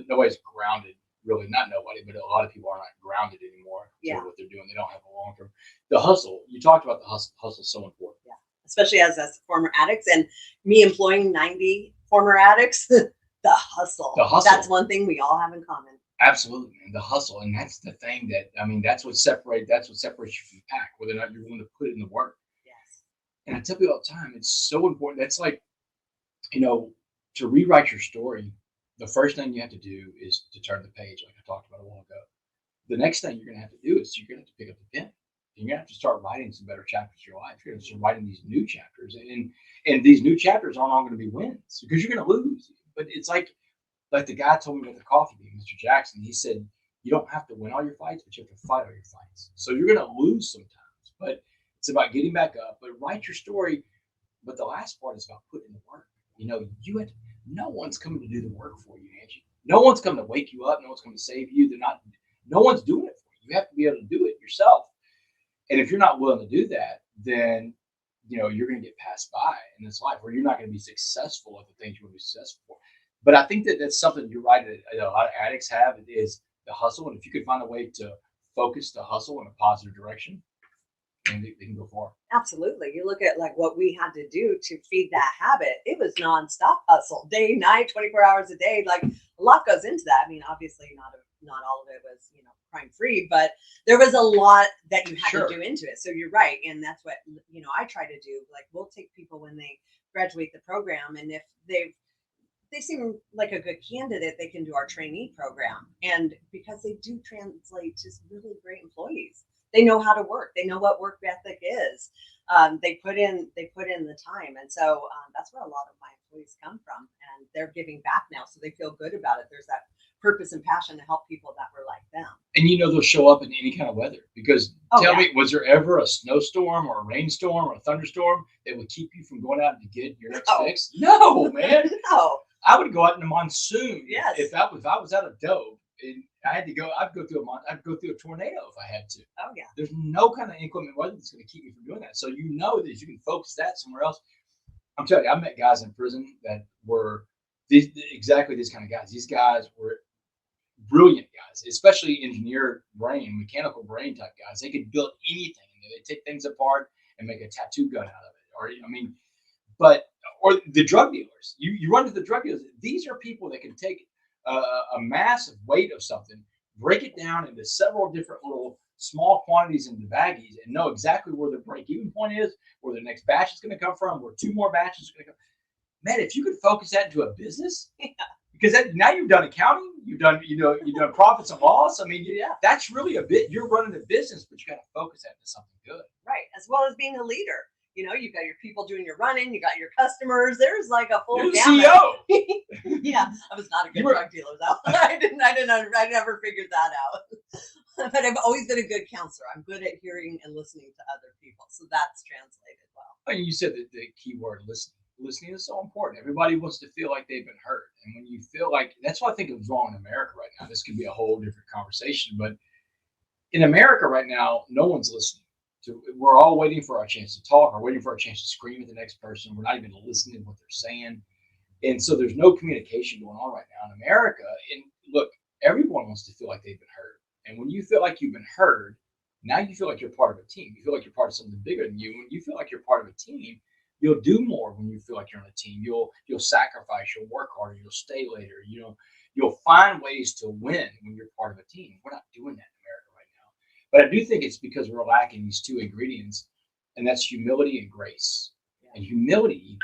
Nobody's grounded, really. Not nobody, but a lot of people are not grounded anymore to what they're doing. They don't have a long term. The hustle, you talked about the hustle. Hustle is so important. Yeah, especially as former addicts, and me employing 90 former addicts. The hustle. The hustle. That's one thing we all have in common. Absolutely, man. The hustle, and that's the thing that I mean. That's what separates you from the pack. Whether or not you're willing to put in the work. Yes. And I tell people all the time, it's so important. That's like, to rewrite your story. The first thing you have to do is to turn the page, like I talked about a while ago. The next thing you're going to have to do is you're going to have to pick up the pen. And you're going to have to start writing some better chapters of your life. You're going to start writing these new chapters, and these new chapters aren't all going to be wins because you're going to lose. But it's like the guy told me about the coffee bean, Mr. Jackson. He said you don't have to win all your fights, but you have to fight all your fights. So you're going to lose sometimes, but it's about getting back up. But write your story. But the last part is about putting in the work. No one's coming to do the work for you, Angie. No one's coming to wake you up. No one's coming to save you. No one's doing it for you. You have to be able to do it yourself. And if you're not willing to do that, then, you're going to get passed by in this life, or you're not going to be successful at the things you want to be successful for. But I think that's something you're right that a lot of addicts have is the hustle. And if you could find a way to focus the hustle in a positive direction, then they can go far. Absolutely. You look at like what we had to do to feed that habit. It was nonstop hustle, day, night, 24 hours a day. Like a lot goes into that. I mean, obviously not all of it was, crime free, but there was a lot that you had to do into it. So you're right. And that's what, I try to do. Like we'll take people when they graduate the program, and if they seem like a good candidate, they can do our trainee program. And because they do translate to really great employees. They know how to work. They know what work ethic is. They put in the time, and so that's where a lot of my employees come from, and they're giving back now, so they feel good about it. There's that purpose and passion to help people that were like them. And they'll show up in any kind of weather because tell me, was there ever a snowstorm or a rainstorm or a thunderstorm that would keep you from going out to get your next fix? No, man. No. I would go out in the monsoon. Yes. If I was out of dough and I had to go, I'd go through a tornado if I had to. Oh yeah. There's no kind of inclement weather that's going to keep me from doing that. So that you can focus that somewhere else. I'm telling you, I met guys in prison that were exactly these kind of guys. These guys were brilliant guys, especially mechanical brain type guys. They could build anything. They take things apart and make a tattoo gun out of it. Or the drug dealers. You run to the drug dealers. These are people that can take a massive weight of something, break it down into several different little small quantities into baggies, and know exactly where the break-even point is, where the next batch is going to come from, where 2 more batches are going to come. Man, if you could focus that into a business, because now you've done accounting, you've done profits and loss. I mean, that's really you're running a business, but you got to focus that into something good, right? As well as being a leader. You've got your people doing your running, you got your customers. There's like a full gamut. CEO. Yeah, I was not a good drug dealer though. I never figured that out. But I've always been a good counselor. I'm good at hearing and listening to other people. So that's translated well. And you said that the key word listening. Listening is so important. Everybody wants to feel like they've been heard. And when you feel like, that's what I think is wrong in America right now. This could be a whole different conversation, but in America right now, no one's listening. We're all waiting for our chance to talk, or waiting for our chance to scream at the next person. We're not even listening to what they're saying. And so there's no communication going on right now in America. And look, everyone wants to feel like they've been heard. And when you feel like you've been heard, now you feel like you're part of a team. You feel like you're part of something bigger than you. When you feel like you're part of a team, you'll do more. When you feel like you're on a team, you'll sacrifice, you'll work harder, you'll stay later. You'll find ways to win when you're part of a team. We're not doing that in America right now. But I do think it's because we're lacking these 2 ingredients, and that's humility and grace. And humility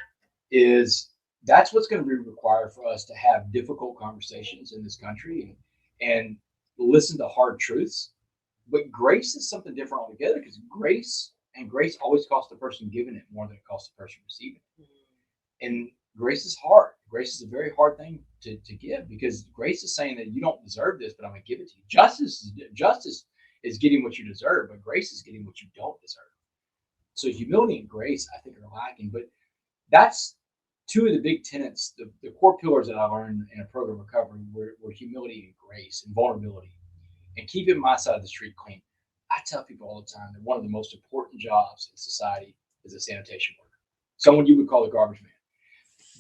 that's what's going to be required for us to have difficult conversations in this country and listen to hard truths. But grace is something different altogether, because grace always costs the person giving it more than it costs the person receiving it. And grace is hard. Grace is a very hard thing to give, because grace is saying that you don't deserve this, but I'm going to give it to you. Justice is getting what you deserve, but grace is getting what you don't deserve. So humility and grace, I think, are lacking. But that's 2 of the big tenets, the core pillars that I learned in a program recovery were humility and grace and vulnerability, and keeping my side of the street clean. I tell people all the time that one of the most important jobs in society is a sanitation worker, someone you would call a garbage man.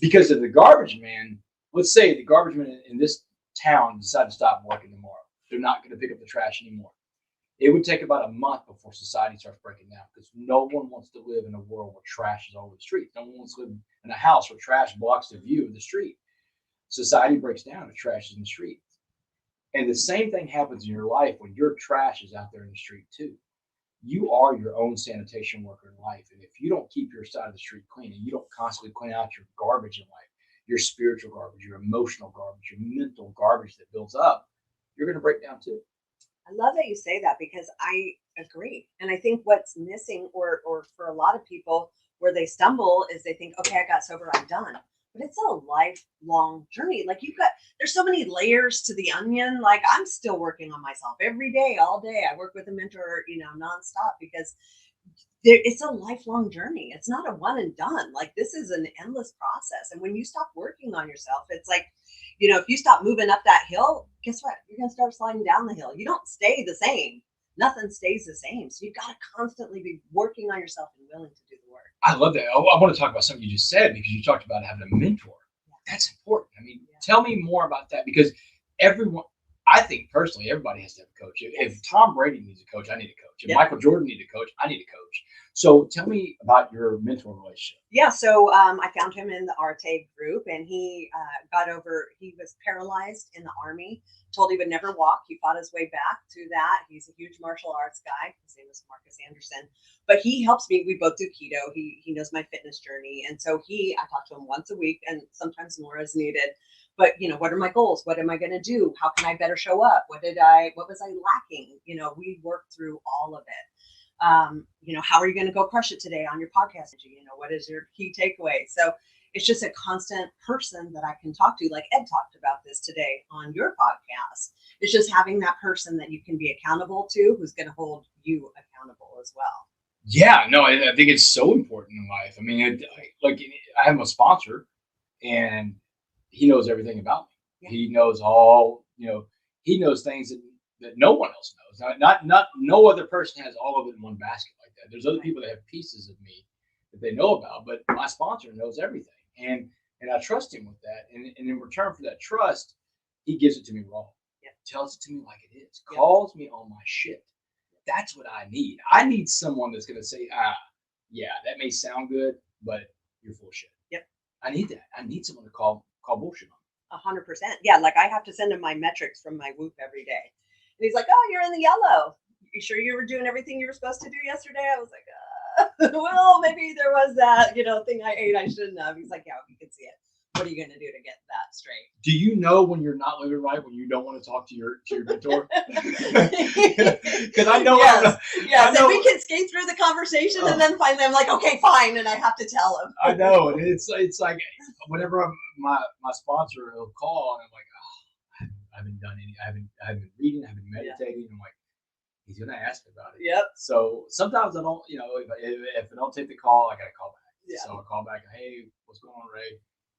Because if the garbage man, let's say the garbage man in this town decide to stop working tomorrow, they're not going to pick up the trash anymore. It would take about a month before society starts breaking down, because no one wants to live in a world where trash is all over the street. No one wants to live in a house where trash blocks the view of the street. Society breaks down if trash is in the street. And the same thing happens in your life when your trash is out there in the street too. You are your own sanitation worker in life. And if you don't keep your side of the street clean, and you don't constantly clean out your garbage in life, your spiritual garbage, your emotional garbage, your mental garbage that builds up, you're going to break down too. I love that you say that, because I agree. And I think what's missing, or for a lot of people where they stumble, is they think, okay, I got sober, I'm done. But it's a lifelong journey. Like there's so many layers to the onion. Like I'm still working on myself every day, all day. I work with a mentor, nonstop, because it's a lifelong journey. It's not a one and done. Like this is an endless process. And when you stop working on yourself, it's like, if you stop moving up that hill, guess what? You're going to start sliding down the hill. You don't stay the same. Nothing stays the same. So you've got to constantly be working on yourself and willing to do the work. I love that. I want to talk about something you just said, because you talked about having a mentor. That's important. I mean, tell me more about that, because I think personally, everybody has to have a coach. If Tom Brady needs a coach, I need a coach. If Michael Jordan needs a coach, I need a coach. So tell me about your mentor relationship. Yeah, so I found him in the Arte group, and he he was paralyzed in the Army, told he would never walk. He fought his way back to that. He's a huge martial arts guy. His name is Marcus Anderson. But he helps me. We both do keto. He knows my fitness journey. And so I talk to him once a week, and sometimes more as needed. But, what are my goals? What am I going to do? How can I better show up? What was I lacking? We work through all of it. How are you going to go crush it today on your podcast? What is your key takeaway? So it's just a constant person that I can talk to. Like Ed talked about this today on your podcast. It's just having that person that you can be accountable to, who's going to hold you accountable as well. Yeah, no, I think it's so important in life. I mean, I have a sponsor, and he knows everything about me. Yeah. He knows he knows things that no one else knows. No other person has all of it in one basket like that. There's other people that have pieces of me that they know about, but my sponsor knows everything. And I trust him with that. And in return for that trust, he gives it to me raw. Yeah. Tells it to me like it is. Yeah. Calls me on my shit. That's what I need. I need someone that's going to say, yeah, that may sound good, but you're full of shit. Yep. I need that. I need someone to call bullshit on. 100%. Yeah, like I have to send him my metrics from my Whoop every day. And he's like, oh, you're in the yellow. You sure you were doing everything you were supposed to do yesterday? I was like, well, maybe there was that, thing I ate I shouldn't have. He's like, yeah, we can see it. What are you going to do to get that straight? Do you know when you're not living right, when you don't want to talk to your mentor? Because I know. Yes. And we can skate through the conversation, and then finally I'm like, okay, fine, and I have to tell him. I know, and it's like whenever my sponsor will call, and I'm like, I haven't done any. I haven't been reading. I haven't been meditating. I'm like, he's gonna ask me about it. Yep. So sometimes I don't. If I don't take the call, I gotta call back. Yeah. So I call back. Hey, what's going on, Ray?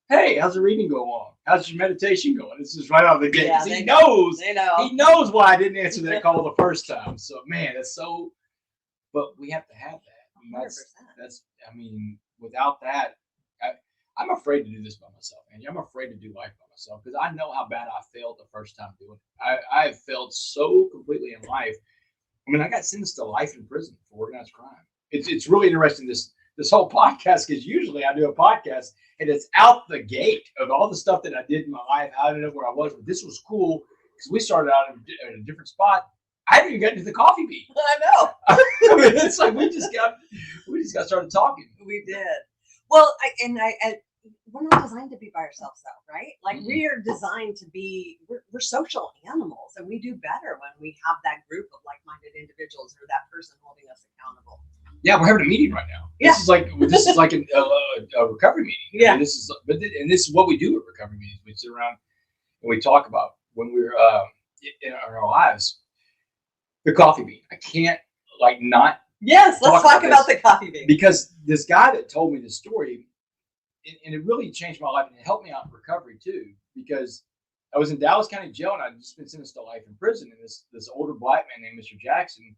Hey, how's the reading going on? How's your meditation going? This is right out of the gate. Yeah, he knows. They know. He knows why I didn't answer that call the first time. So man, that's so. But we have to have that. 100%. I mean, without that, I'm afraid to do this by myself, Angie. I'm afraid to do life by myself, because I know how bad I failed the first time doing it. I have failed so completely in life. I mean, I got sentenced to life in prison for organized crime. It's really interesting, this whole podcast, because usually I do a podcast and it's out the gate of all the stuff that I did in my life. I don't know where I was, but this was cool because we started out at a different spot. I didn't even get into the coffee bean. I know. I mean, it's like we just got started talking. We did. Well, we're not designed to be by ourselves, though, right? Like we are designed to be. We're social animals, and we do better when we have that group of like-minded individuals or that person holding us accountable. Yeah, we're having a meeting right now. Yeah. This is like a recovery meeting. Yeah. I mean, this is what we do at recovery meetings. We sit around and we talk about when we're in our lives. The coffee bean. I can't not. Yes, let's talk about the coffee bean. Because this guy that told me this story, and it really changed my life, and it helped me out in recovery too. Because I was in Dallas County Jail, and I'd just been sentenced to life in prison, and this older black man named Mr. Jackson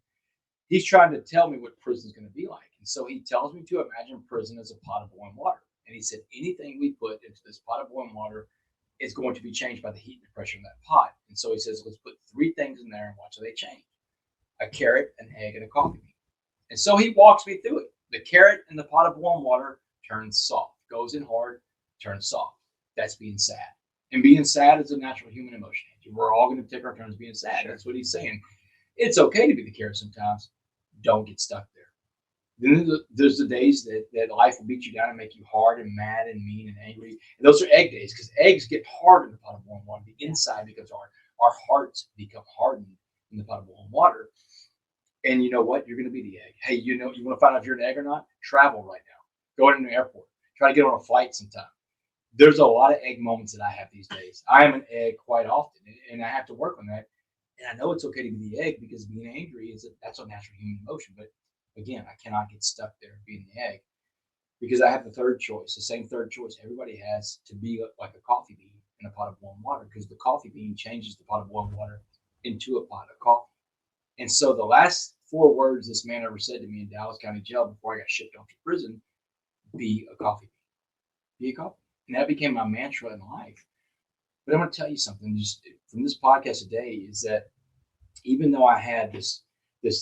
he's trying to tell me what prison's going to be like. And so he tells me to imagine prison as a pot of boiling water. And he said, anything we put into this pot of boiling water is going to be changed by the heat and the pressure in that pot. And so he says, let's put 3 things in there and watch how they change: a carrot, an egg, and a coffee bean. And so he walks me through it. The carrot in the pot of boiling water turns soft, goes in hard, turns soft. That's being sad. And being sad is a natural human emotion. We're all going to take our turns being sad. That's what he's saying. It's okay to be the carrot sometimes. Don't get stuck there. Then there's the days that life will beat you down and make you hard and mad and mean and angry. And those are egg days, because eggs get hard in the pot of boiling water. The inside becomes hard. Our hearts become hardened in the pot of boiling water. And you know what? You're going to be the egg. Hey, you want to find out if you're an egg or not? Travel right now. Go into an airport. Try to get on a flight sometime. There's a lot of egg moments that I have these days. I am an egg quite often, and I have to work on that. And I know it's okay to be the egg, because being angry that's a natural human emotion. But again, I cannot get stuck there being the egg, because I have the third choice, the same third choice everybody has, to be like a coffee bean in a pot of boiling water, because the coffee bean changes the pot of boiling water into a pot of coffee. And so the last 4 words this man ever said to me in Dallas County Jail before I got shipped off to prison: be a coffee bean. Be a coffee bean. And that became my mantra in life. But I'm going to tell you something just from this podcast today, is that even though I had this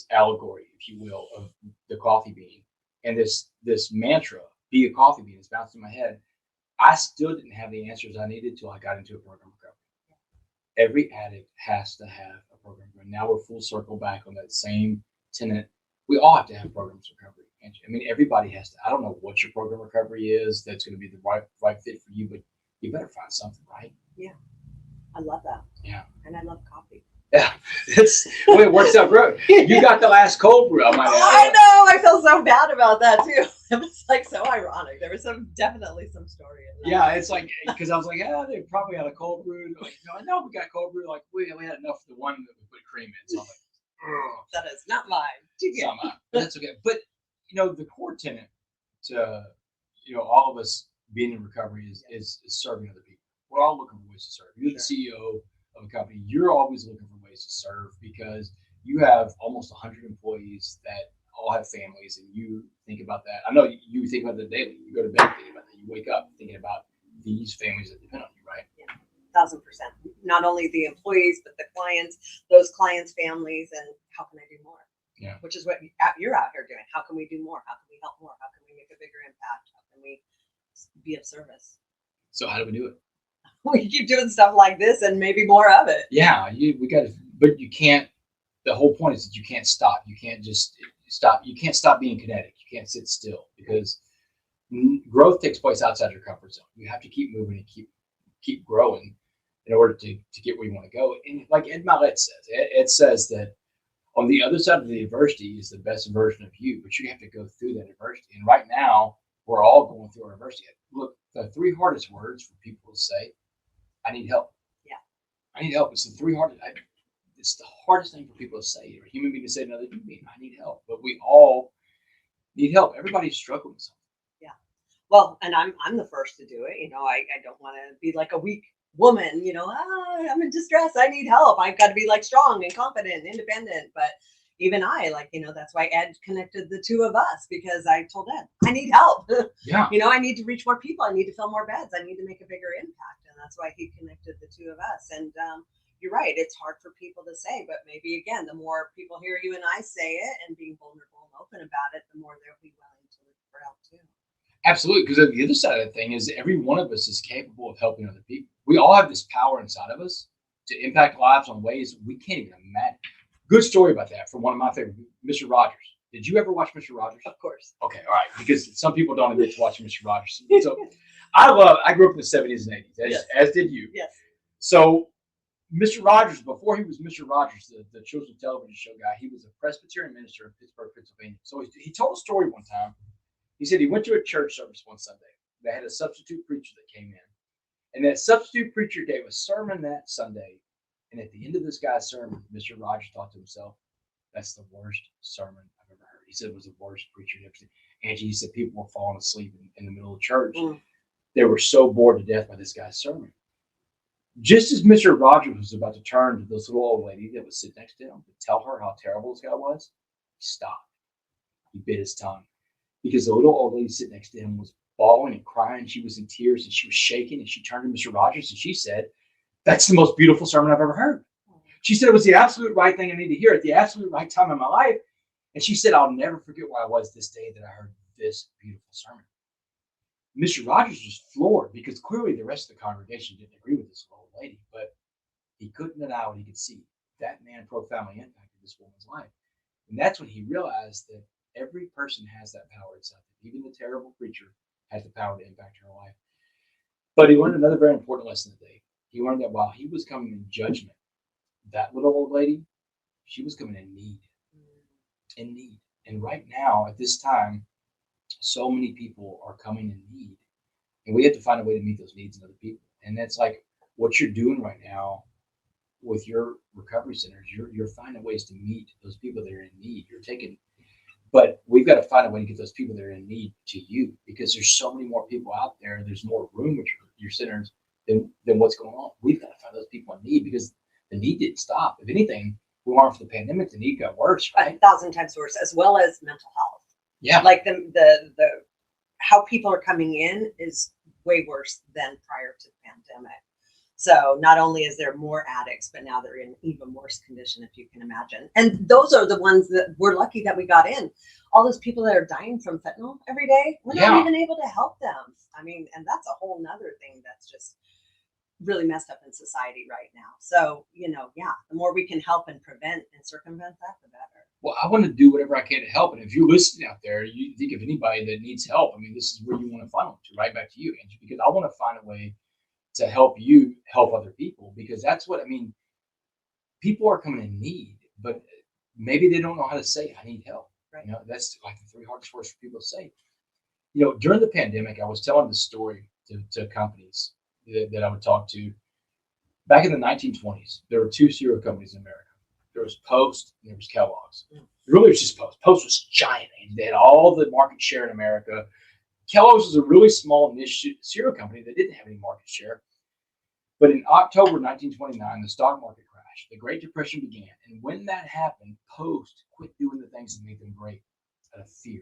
allegory, if you will, of the coffee bean, and this mantra, be a coffee bean, is bounced in my head, I still didn't have the answers I needed till I got into a program recovery. Every addict has to have a program recovery. Now we're full circle back on that same tenet. We all have to have programs recovery. I mean, everybody has to. I don't know what your program recovery is that's going to be the right fit for you, but you better find something, right? Yeah, I love that. Yeah, and I love coffee. Yeah, it works out great. You got the last cold brew. I might add. I know. I feel so bad about that too. It was like so ironic. There was definitely some story in that. Yeah, it's like, because I was like, they probably had a cold brew. Like, no, we got cold brew. Like we had enough for the one that we put cream in. So I'm like, that is not mine. It's not mine. That's okay. But the core tenet to all of us being in recovery is serving other people. We're all looking for ways to serve. You're the CEO of a company. You're always looking for ways to serve, because you have almost 100 employees that all have families, and you think about that. I know you think about that daily. You go to bed thinking about that. You wake up thinking about these families that depend on you, right? Yeah, 1,000%. Not only the employees, but the clients, those clients' families, and how can I do more? Yeah. Which is what you're out here doing. How can we do more? How can we help more? How can we make a bigger impact? How can we be of service? So how do we do it? We keep doing stuff like this and maybe more of it. Yeah, we got to, but you can't. The whole point is that you can't stop. You can't just stop. You can't stop being kinetic. You can't sit still, because growth takes place outside your comfort zone. You have to keep moving and keep growing in order to get where you want to go. And like Ed Mylett says, it says that on the other side of the adversity is the best version of you, but you have to go through that adversity. And right now, we're all going through our adversity. Look, the 3 hardest words for people to say: I need help. Yeah. I need help. It's the 3 hardest. It's the hardest thing for people to say, or a human being to say to another human being. I need help. But we all need help. Everybody's struggling with something. Yeah. Well, and I'm the first to do it. I don't want to be like a weak woman, I'm in distress. I need help. I've got to be like strong and confident and independent. But even I, that's why Ed connected the 2 of us, because I told Ed, I need help. Yeah. I need to reach more people. I need to fill more beds. I need to make a bigger impact. And that's why he connected the 2 of us. And you're right. It's hard for people to say, but maybe again, the more people hear you and I say it and being vulnerable and open about it, the more they'll be willing to look for help too. Absolutely. Because the other side of the thing is every one of us is capable of helping other people. We all have this power inside of us to impact lives on ways we can't even imagine. Good story about that from one of my favorite, Mr. Rogers. Did you ever watch Mr. Rogers? Of course. Okay, all right. Because some people don't admit to watching Mr. Rogers. So I grew up in the 70s and 80s, as did you. Yes. So Mr. Rogers, before he was Mr. Rogers, the children's television show guy, he was a Presbyterian minister in Pittsburgh, Pennsylvania. So he told a story one time. He said he went to a church service one Sunday. They had a substitute preacher that came in. And that substitute preacher gave a sermon that Sunday. And at the end of this guy's sermon, Mr. Rogers thought to himself, that's the worst sermon I've ever heard. He said it was the worst preacher he'd ever seen. Angie, he said people were falling asleep in the middle of church. They were so bored to death by this guy's sermon. Just as Mr. Rogers was about to turn to this little old lady that was sitting next to him to tell her how terrible this guy was, He stopped. He bit his tongue because the little old lady sitting next to him was bawling and crying. She was in tears and she was shaking. And she turned to Mr. Rogers and she said, "That's the most beautiful sermon I've ever heard." She said it was the absolute right thing I need to hear at the absolute right time in my life. And she said, "I'll never forget where I was this day that I heard this beautiful sermon." Mr. Rogers was floored because clearly the rest of the congregation didn't agree with this old lady, but he couldn't deny what he could see. That man profoundly impacted this woman's life. And that's when he realized that every person has that power inside them. Even the terrible preacher has the power to impact her life. But he learned another very important lesson today. He learned that while he was coming in judgment, that little old lady, she was coming in need. In need. And right now, at this time, so many people are coming in need. And we have to find a way to meet those needs in other people. And that's like what you're doing right now with your recovery centers. You're finding ways to meet those people that are in need. But we've got to find a way to get those people that are in need to you, because there's so many more people out there. There's more room with your centers than what's going on. We've got to find those people in need, because the need didn't stop. If anything, we weren't for the pandemic, the need got worse, right? 1,000 times worse, as well as mental health. Yeah. Like the how people are coming in is way worse than prior to the pandemic. So not only is there more addicts, but now they're in even worse condition, if you can imagine. And those are the ones that we're lucky that we got in. All those people that are dying from fentanyl every day, we're not even able to help them. I mean, and that's a whole nother thing that's just really messed up in society right now. So, the more we can help and prevent and circumvent that, the better. Well, I want to do whatever I can to help. And if you're listening out there, you think of anybody that needs help, I mean, this is where you want to funnel to, right back to you, Angie, because I want to find a way to help you help other people, because that's what I mean. People are coming in need, but maybe they don't know how to say, "I need help." Right. That's like the three hardest words for people to say. During the pandemic, I was telling this story to companies that I would talk to. Back in the 1920s, there were two cereal companies in America. There was Post and there was Kellogg's. It really was just Post. Post was giant, and they had all the market share in America. Kellogg's was a really small niche cereal company that didn't have any market share. But in October 1929, the stock market crashed. The Great Depression began. And when that happened, Post quit doing the things that made them great out of fear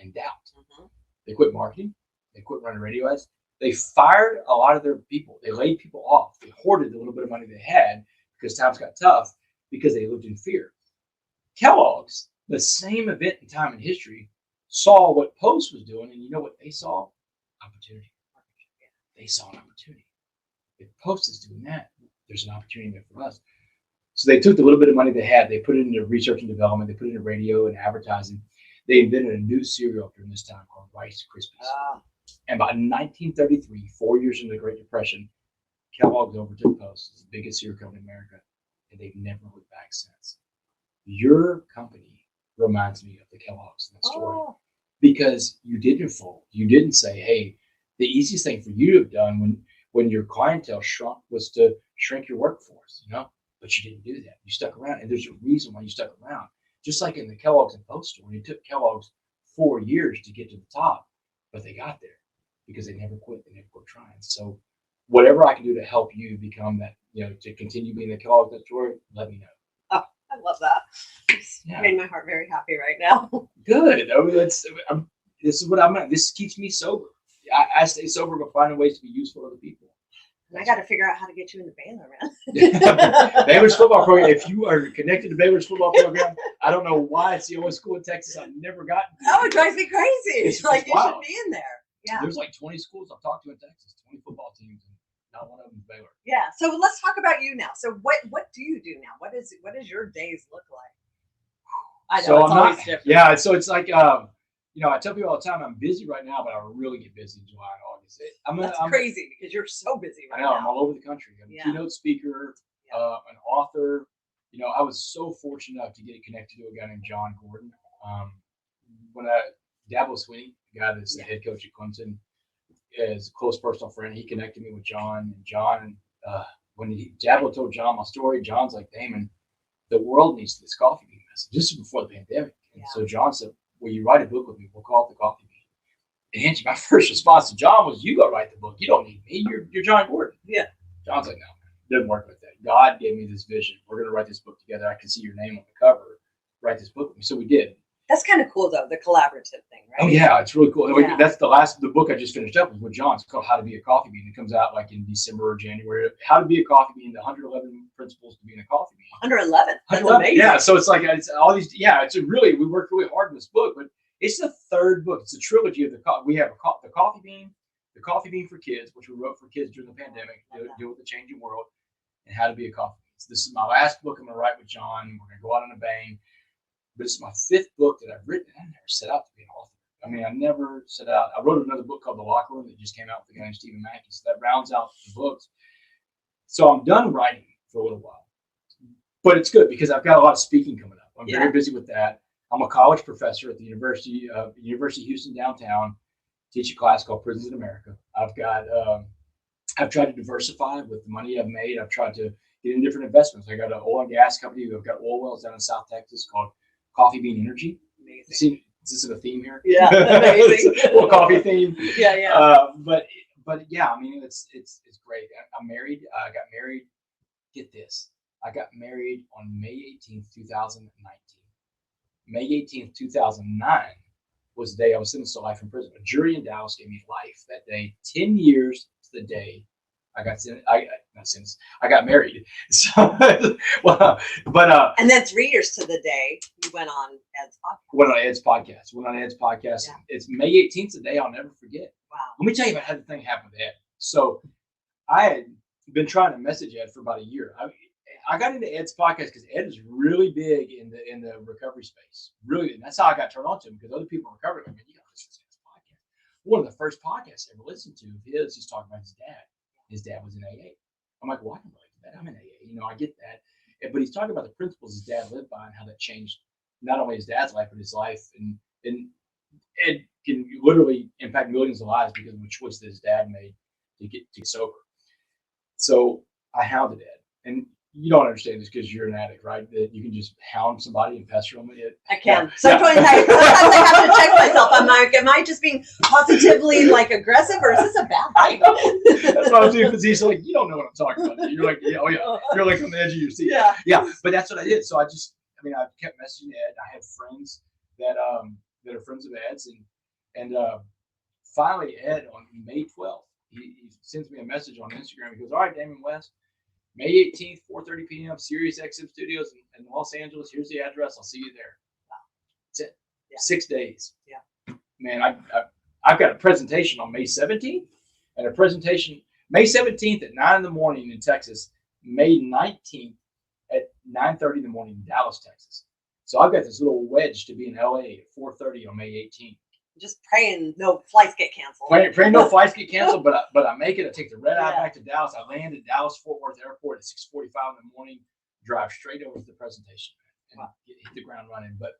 and doubt. They quit marketing. They quit running radio ads. They fired a lot of their people. They laid people off. They hoarded the little bit of money they had because times got tough, because they lived in fear. Kellogg's, the same event in time in history, saw what Post was doing, and you know what they saw? Opportunity. They saw an opportunity. If Post is doing that, there's an opportunity there for us. So they took the little bit of money they had, they put it into research and development, they put it into radio and advertising. They invented a new cereal during this time called Rice Krispies. And by 1933, 4 years into the Great Depression, Kellogg's overtook Post as the biggest cereal company in America, and they've never looked back since. Your company reminds me of the Kellogg's in that story, because you didn't fold. You didn't say, "Hey, the easiest thing for you to have done when your clientele shrunk was to shrink your workforce," but you didn't do that. You stuck around, and there's a reason why you stuck around. Just like in the Kellogg's and Post story, it took Kellogg's 4 years to get to the top, but they got there because they never quit. They never quit trying. So whatever I can do to help you become that, to continue being the Kellogg's that story, let me know. Oh, I love that. It's made my heart very happy right now. Good. This is what I'm at. This keeps me sober. I stay sober, but finding ways to be useful to other people. And I got to figure out how to get you in the Baylor, man. Baylor's football program. If you are connected to Baylor's football program, I don't know why it's the only school in Texas I've never gotten to. Oh, it drives me crazy. It's like, you should be in there. Yeah. There's like 20 schools I've talked to in Texas, 20 football teams, and not one of them is Baylor. Yeah. So let's talk about you now. So what do you do now? What does your days look like? I know, it's always different. Yeah. So it's like, I tell people all the time, I'm busy right now, but I really get busy in July and August. That's crazy, because you're so busy right now. I know. I'm all over the country. I'm a keynote speaker, an author. I was so fortunate enough to get connected to a guy named John Gordon. When Dabo Swinney, the guy that's the head coach at Clemson, is a close personal friend. He connected me with John. And John, when Dabo told John my story, John's like, "Damon, the world needs this coffee bean message." This is before the pandemic. And so John said, "Will you write a book with me? We'll call it The Coffee Bean." And Angie, my first response to John was, "You go write the book. You don't need me. You're John Gordon." Yeah. John's like, "No, it doesn't work like that. God gave me this vision. We're going to write this book together. I can see your name on the cover. write this book with me. So we did. That's kind of cool though, the collaborative thing, right? Oh yeah, it's really cool. Yeah. That's the book I just finished up with John. It's called How to Be a Coffee Bean. It comes out like in December or January. How to Be a Coffee Bean, the 111 principles to being a coffee bean. 111. That's 111. amazing. Yeah, so it's like it's all these. Yeah, it's we worked really hard in this book, but it's the third book. It's a trilogy of we have the coffee bean, the coffee bean for kids, which we wrote for kids during the pandemic, deal with the changing world, and How to Be a Coffee Bean. So this is my last book I'm going to write with John. We're going to go out on a bang. But it's my 5th book that I've written. I never set out to be an author. I mean, I never set out. I wrote another book called The Locker Room that just came out with a guy named Stephen Mackey. So that rounds out the books. So I'm done writing for a little while. But it's good because I've got a lot of speaking coming up. I'm very busy with that. I'm a college professor at the University of Houston downtown. Teach a class called Prisons in America. I've tried to diversify with the money I've made. I've tried to get in different investments. I got an oil and gas company. I've got oil wells down in South Texas called Coffee Bean Energy. Amazing. See, is this a theme here? Yeah, amazing. A little coffee theme. Yeah. But yeah, I mean, it's great. I'm married. I got married. Get this. I got married on May 18th, 2019. May 18th, 2009 was the day I was sentenced to life in prison. A jury in Dallas gave me life that day. 10 years to the day I got married. So, well, but and then 3 years to the day you went on Ed's podcast. Went on Ed's podcast. Yeah. It's May 18th, the day I'll never forget. Wow. Let me tell you about how the thing happened with Ed. So I had been trying to message Ed for about a year. I got into Ed's podcast because Ed is really big in the recovery space. Really, and that's how I got turned on to him because other people in recovery. I mean, you got to listen to Ed's podcast. One of the first podcasts I ever listened to of his, he's talking about his dad. His dad was in AA. I'm like, well, I can relate to that. I'm in AA. You know, I get that. But he's talking about the principles his dad lived by and how that changed not only his dad's life, but his life. And Ed can literally impact millions of lives because of the choice that his dad made to get sober. So I hounded Ed. And you don't understand this because you're an addict, right? That you can just hound somebody and pester them. I can. Sometimes I have to check myself. I'm like, am I just being positively like aggressive, or is this a bad thing? That's what I was doing because he's like, you don't know what I'm talking about. You're like, yeah, oh yeah, you're like on the edge of your seat. Yeah. But that's what I did. So I kept messaging Ed. I have friends that are friends of Ed's, and finally Ed on May 12th, he sends me a message on Instagram. He goes, all right, Damon West. May 18th, 4:30 p.m., Sirius XM Studios in Los Angeles. Here's the address. I'll see you there. Wow. That's it. Yeah. 6 days. Yeah. Man, I've got a presentation on May 17th and a presentation May 17th at 9 in the morning in Texas, May 19th at 9:30 in the morning in Dallas, Texas. So I've got this little wedge to be in LA at 4:30 on May 18th. Just praying no flights get canceled. Praying no flights get canceled, but I make it. I take the red eye back to Dallas. I land at Dallas Fort Worth Airport at 6:45 in the morning. Drive straight over to the presentation and hit the ground running. But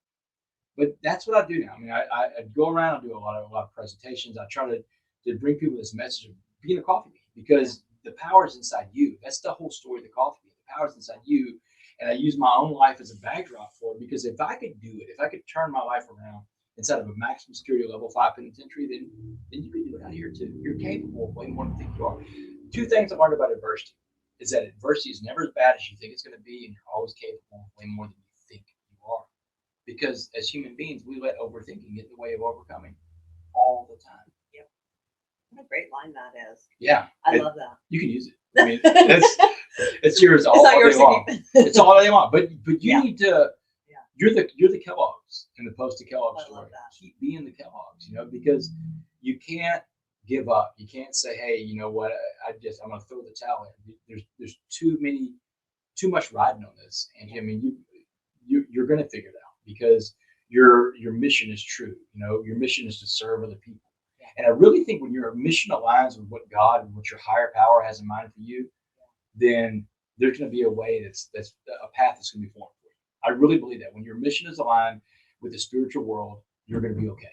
that's what I do now. I mean, I go around and do a lot of presentations. I try to bring people this message of being a coffee bean because the power is inside you. That's the whole story of the coffee bean. The power is inside you, and I use my own life as a backdrop for it because if I could do it, if I could turn my life around. Instead of a maximum security level 5 penitentiary, then you can do it out here too. You're capable of way more than you think you are. 2 things I learned about adversity is that adversity is never as bad as you think it's going to be, and you're always capable of way more than you think you are. Because as human beings, we let overthinking get in the way of overcoming all the time. Yep. What a great line that is. Yeah. I love that. You can use it. I mean, it's yours all day long. It's all day long. But you need to. You're the Kellogg's in the Post to Kellogg's story. Keep being the Kellogg's, because you can't give up. You can't say, hey, you know what? I'm gonna throw the towel in. There's too much riding on this, and I mean you're gonna figure it out because your mission is true. Your mission is to serve other people, and I really think when your mission aligns with what God and what your higher power has in mind for you, then there's gonna be a way that's a path that's gonna be formed. I really believe that when your mission is aligned with the spiritual world, you're going to be okay.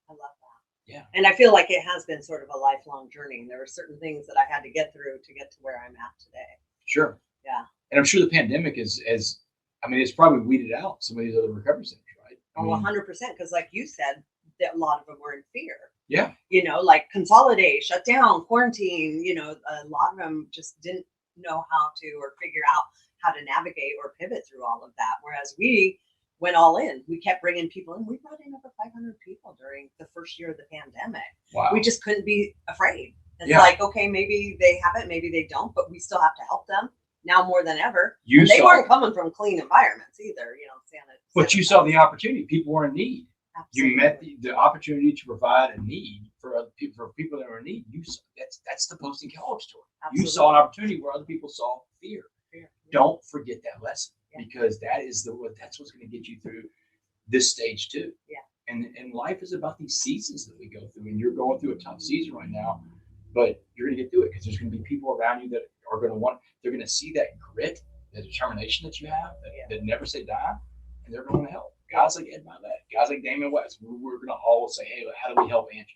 I love that. Yeah. And I feel like it has been sort of a lifelong journey. There were certain things that I had to get through to get to where I'm at today. Sure. Yeah. And I'm sure the pandemic it's probably weeded out some of these other recovery centers, right? 100%. Because like you said, that a lot of them were in fear. Yeah. Like consolidate, shut down, quarantine, a lot of them just didn't know how to or figure out how to navigate or pivot through all of that. Whereas we went all in. We kept bringing people in. We brought in over 500 people during the first year of the pandemic. Wow. We just couldn't be afraid. It's Yeah. like, okay, maybe they have it, maybe they don't, but we still have to help them now more than ever. You They saw, weren't coming from clean environments either, you know. but you saw the opportunity. People were in need. Absolutely. You met the opportunity to provide a need for other people, for people that were in need. You saw, that's the Posting College story. Absolutely. You saw an opportunity where other people saw fear. Fear. Don't forget that lesson, Yeah. because that's what's going to get you through this stage too. Yeah. And life is about these seasons that we go through, and you're going through a tough season right now, but you're going to get through it because there's going to be people around you that are going to they're going to see that grit, the determination that you have, that never say die, and they're going to help. Guys like Ed Milet, guys like Damon West, we're going to always say, hey, how do we help Angie?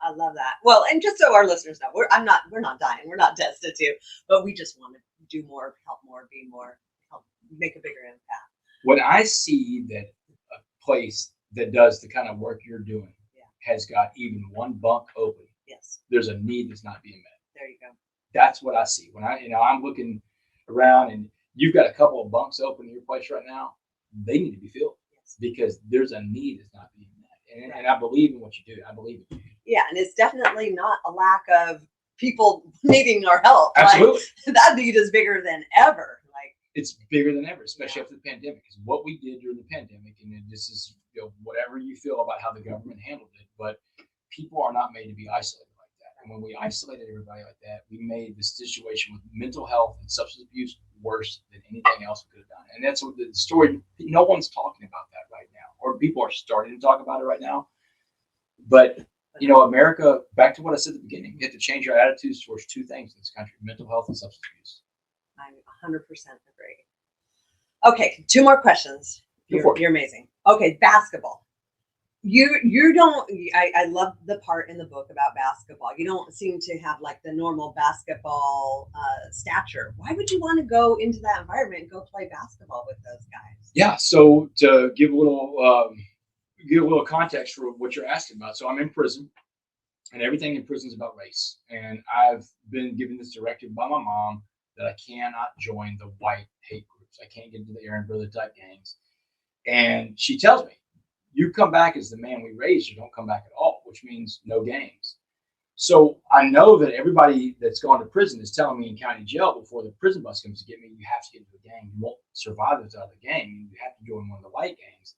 I love that. Well, and just so our listeners know, we're not dying, we're not destitute, but we just want to do more, help more, be more, help make a bigger impact. When I see that a place that does the kind of work you're doing has got even one bunk open, yes, there's a need that's not being met. There you go. That's what I see when I'm looking around, and you've got a couple of bunks open in your place right now. They need to be filled. Because there's a need that's not being met. And I believe in what you do. I believe in you. Yeah, and it's definitely not a lack of people needing our help. Absolutely. Like, that need is bigger than ever. Like, it's bigger than ever, especially after the pandemic. Because what we did during the pandemic, and this is, whatever you feel about how the government handled it, but people are not made to be isolated like that. And when we isolated everybody like that, we made the situation with mental health and substance abuse worse than anything else we could have done. And that's what the story, no one's talking about that right now, or people are starting to talk about it right now. But, America, back to what I said at the beginning, you have to change your attitudes towards two things in this country: mental health and substance abuse. I 100% agree. Okay, 2 more questions. You're amazing. Okay, basketball. You don't, I love the part in the book about basketball. You don't seem to have like the normal basketball stature. Why would you want to go into that environment and go play basketball with those guys? Yeah. So to give a little context for what you're asking about. So I'm in prison, and everything in prison is about race. And I've been given this directive by my mom that I cannot join the white hate groups. I can't get into the Aaron Brother type gangs. And she tells me, you come back as the man we raised, you don't come back at all, which means no games. So I know that everybody that's gone to prison is telling me in county jail before the prison bus comes to get me, you have to get into a gang. You won't survive without a gang. You have to join one of the white gangs.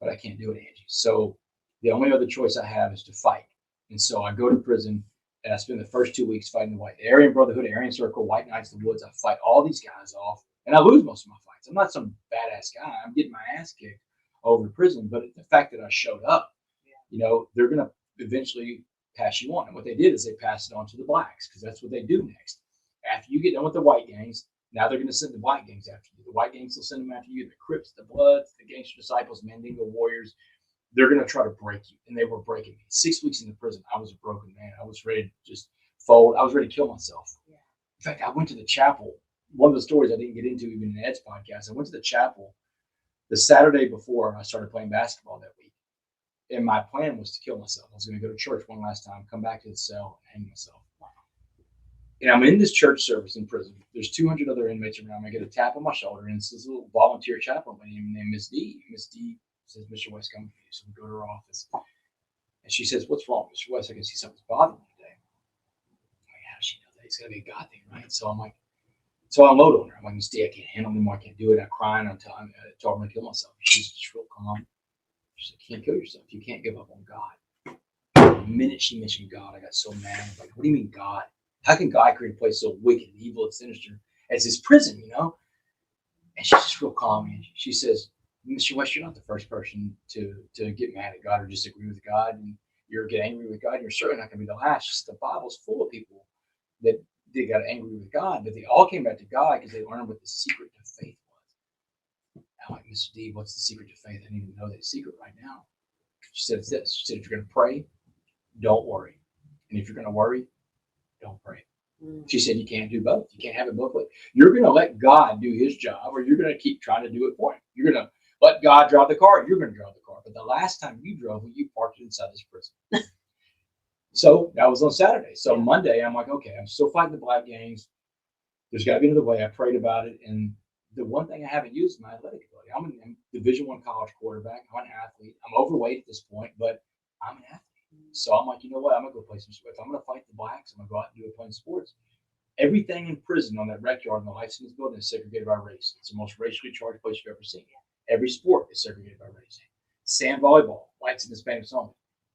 But I can't do it, Angie. So the only other choice I have is to fight. And so I go to prison, and I spend the first 2 weeks fighting the white, the Aryan Brotherhood, Aryan Circle, White Knights of the Woods. I fight all these guys off, and I lose most of my fights. I'm not some badass guy. I'm getting my ass kicked over to prison, but the fact that I showed up, they're going to eventually pass you on. And what they did is they passed it on to the blacks, because that's what they do next. After you get done with the white gangs, now they're going to send the black gangs after you. The white gangs will send them after you. The Crips, the Bloods, the Gangster Disciples, Mandingo Warriors, they're going to try to break you. And they were breaking me. 6 weeks in the prison, I was a broken man. I was ready to just fold. I was ready to kill myself. Yeah. In fact, I went to the chapel. One of the stories I didn't get into even in Ed's podcast, I went to the chapel the Saturday before I started playing basketball that week. And my plan was to kill myself. I was going to go to church one last time, come back to the cell, and hang myself. And I'm in this church service in prison. There's 200 other inmates around me. I get a tap on my shoulder, and it's this little volunteer chaplain named Miss D. Miss D says, Mr. West, come with me. So we go to her office. And she says, what's wrong, Mr. West? I can see something's bothering you today. I'm like, how does she know that? It's got to be a God thing, right? So I'm like, so I unload on her. I'm like, Miss D, I can't handle anymore. I can't do it. I'm crying. I told her I'm going to kill myself. She's just real calm. She said, you can't kill yourself. You can't give up on God. The minute she mentioned God, I got so mad. I was like, what do you mean God? How can God create a place so wicked and evil and sinister as his prison, And she's just real calm. And she says, Mr. West, you're not the first person to get mad at God or disagree with God. And you're get angry with God. You're certainly not going to be the last. Just the Bible's full of people that they got angry with God, but they all came back to God because they learned what the secret to faith was. I'm like, Mr. D, what's the secret to faith? I need to know that secret right now. She said, it's this. She said, if you're going to pray, don't worry. And if you're going to worry, don't pray. She said, you can't do both. You can't have it both ways. You're going to let God do his job, or you're going to keep trying to do it for him. You're going to let God drive the car. You're going to drive the car. But the last time you drove, you parked it inside this prison. So that was on Saturday. So Monday, I'm like, okay, I'm still fighting the black gangs. There's got to be another way. I prayed about it. And the one thing I haven't used is my athletic ability. I'm Division I college quarterback. I'm an athlete. I'm overweight at this point, but I'm an athlete. So I'm like, you know what? I'm gonna go play some sports. If I'm gonna fight the blacks, I'm gonna go out and do it playing sports. Everything in prison on that rec yard in the Life Sentence building is segregated by race. It's the most racially charged place you've ever seen. Every sport is segregated by race. Sand volleyball, whites and Hispanics only.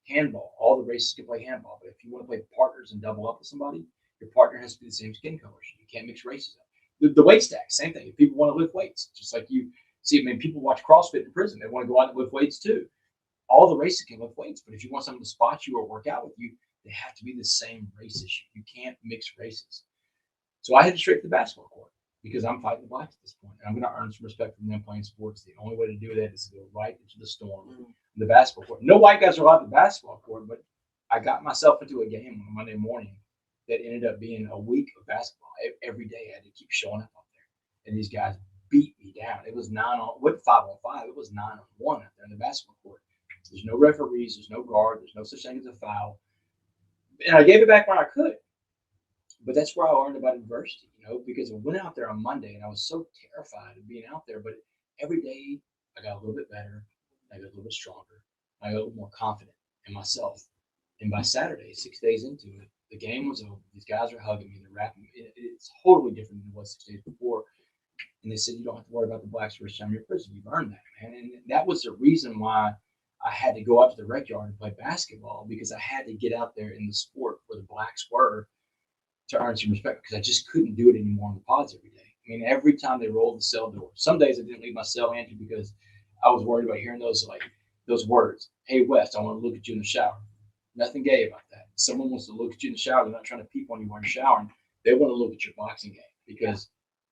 Handball, all the races can play handball. But if you want to play partners and double up with somebody, your partner has to be the same skin color. You can't mix races up. The weight stack, same thing. If people want to lift weights, just like you see, I mean, people watch CrossFit in prison. They want to go out and lift weights too. All the races can lift weights, but if you want someone to spot you or work out with you, they have to be the same race as you. You can't mix races. So I headed straight to the basketball court because I'm fighting the blacks at this point, and I'm going to earn some respect from them playing sports. The only way to do that is to go right into the storm, the basketball court. No white guys are allowed in the basketball court, but I got myself into a game on a Monday morning that ended up being a week of basketball. Every day I had to keep showing up there, and these guys beat me down. It was 5-on-5. It was 9-on-1 out there in the basketball court. There's no referees. There's no guard. There's no such thing as a foul. And I gave it back when I could. But that's where I learned about adversity, because I went out there on Monday and I was so terrified of being out there. But every day I got a little bit better. I got a little bit stronger. I got a little more confident in myself. And by Saturday, 6 days into it, the game was over. These guys are hugging me. They're rapping me. It's totally different than it was 6 days before. And they said, you don't have to worry about the blacks the rest of the time you're in prison. You've earned that, man. And that was the reason why I had to go out to the rec yard and play basketball, because I had to get out there in the sport where the blacks were to earn some respect, because I just couldn't do it anymore in the pods every day. I mean, every time they rolled the cell door, some days I didn't leave my cell, Angie, because I was worried about hearing those words. Hey, West, I want to look at you in the shower. Nothing gay about that. Someone wants to look at you in the shower. They're not trying to peep on you while you're showering. They want to look at your boxing game, because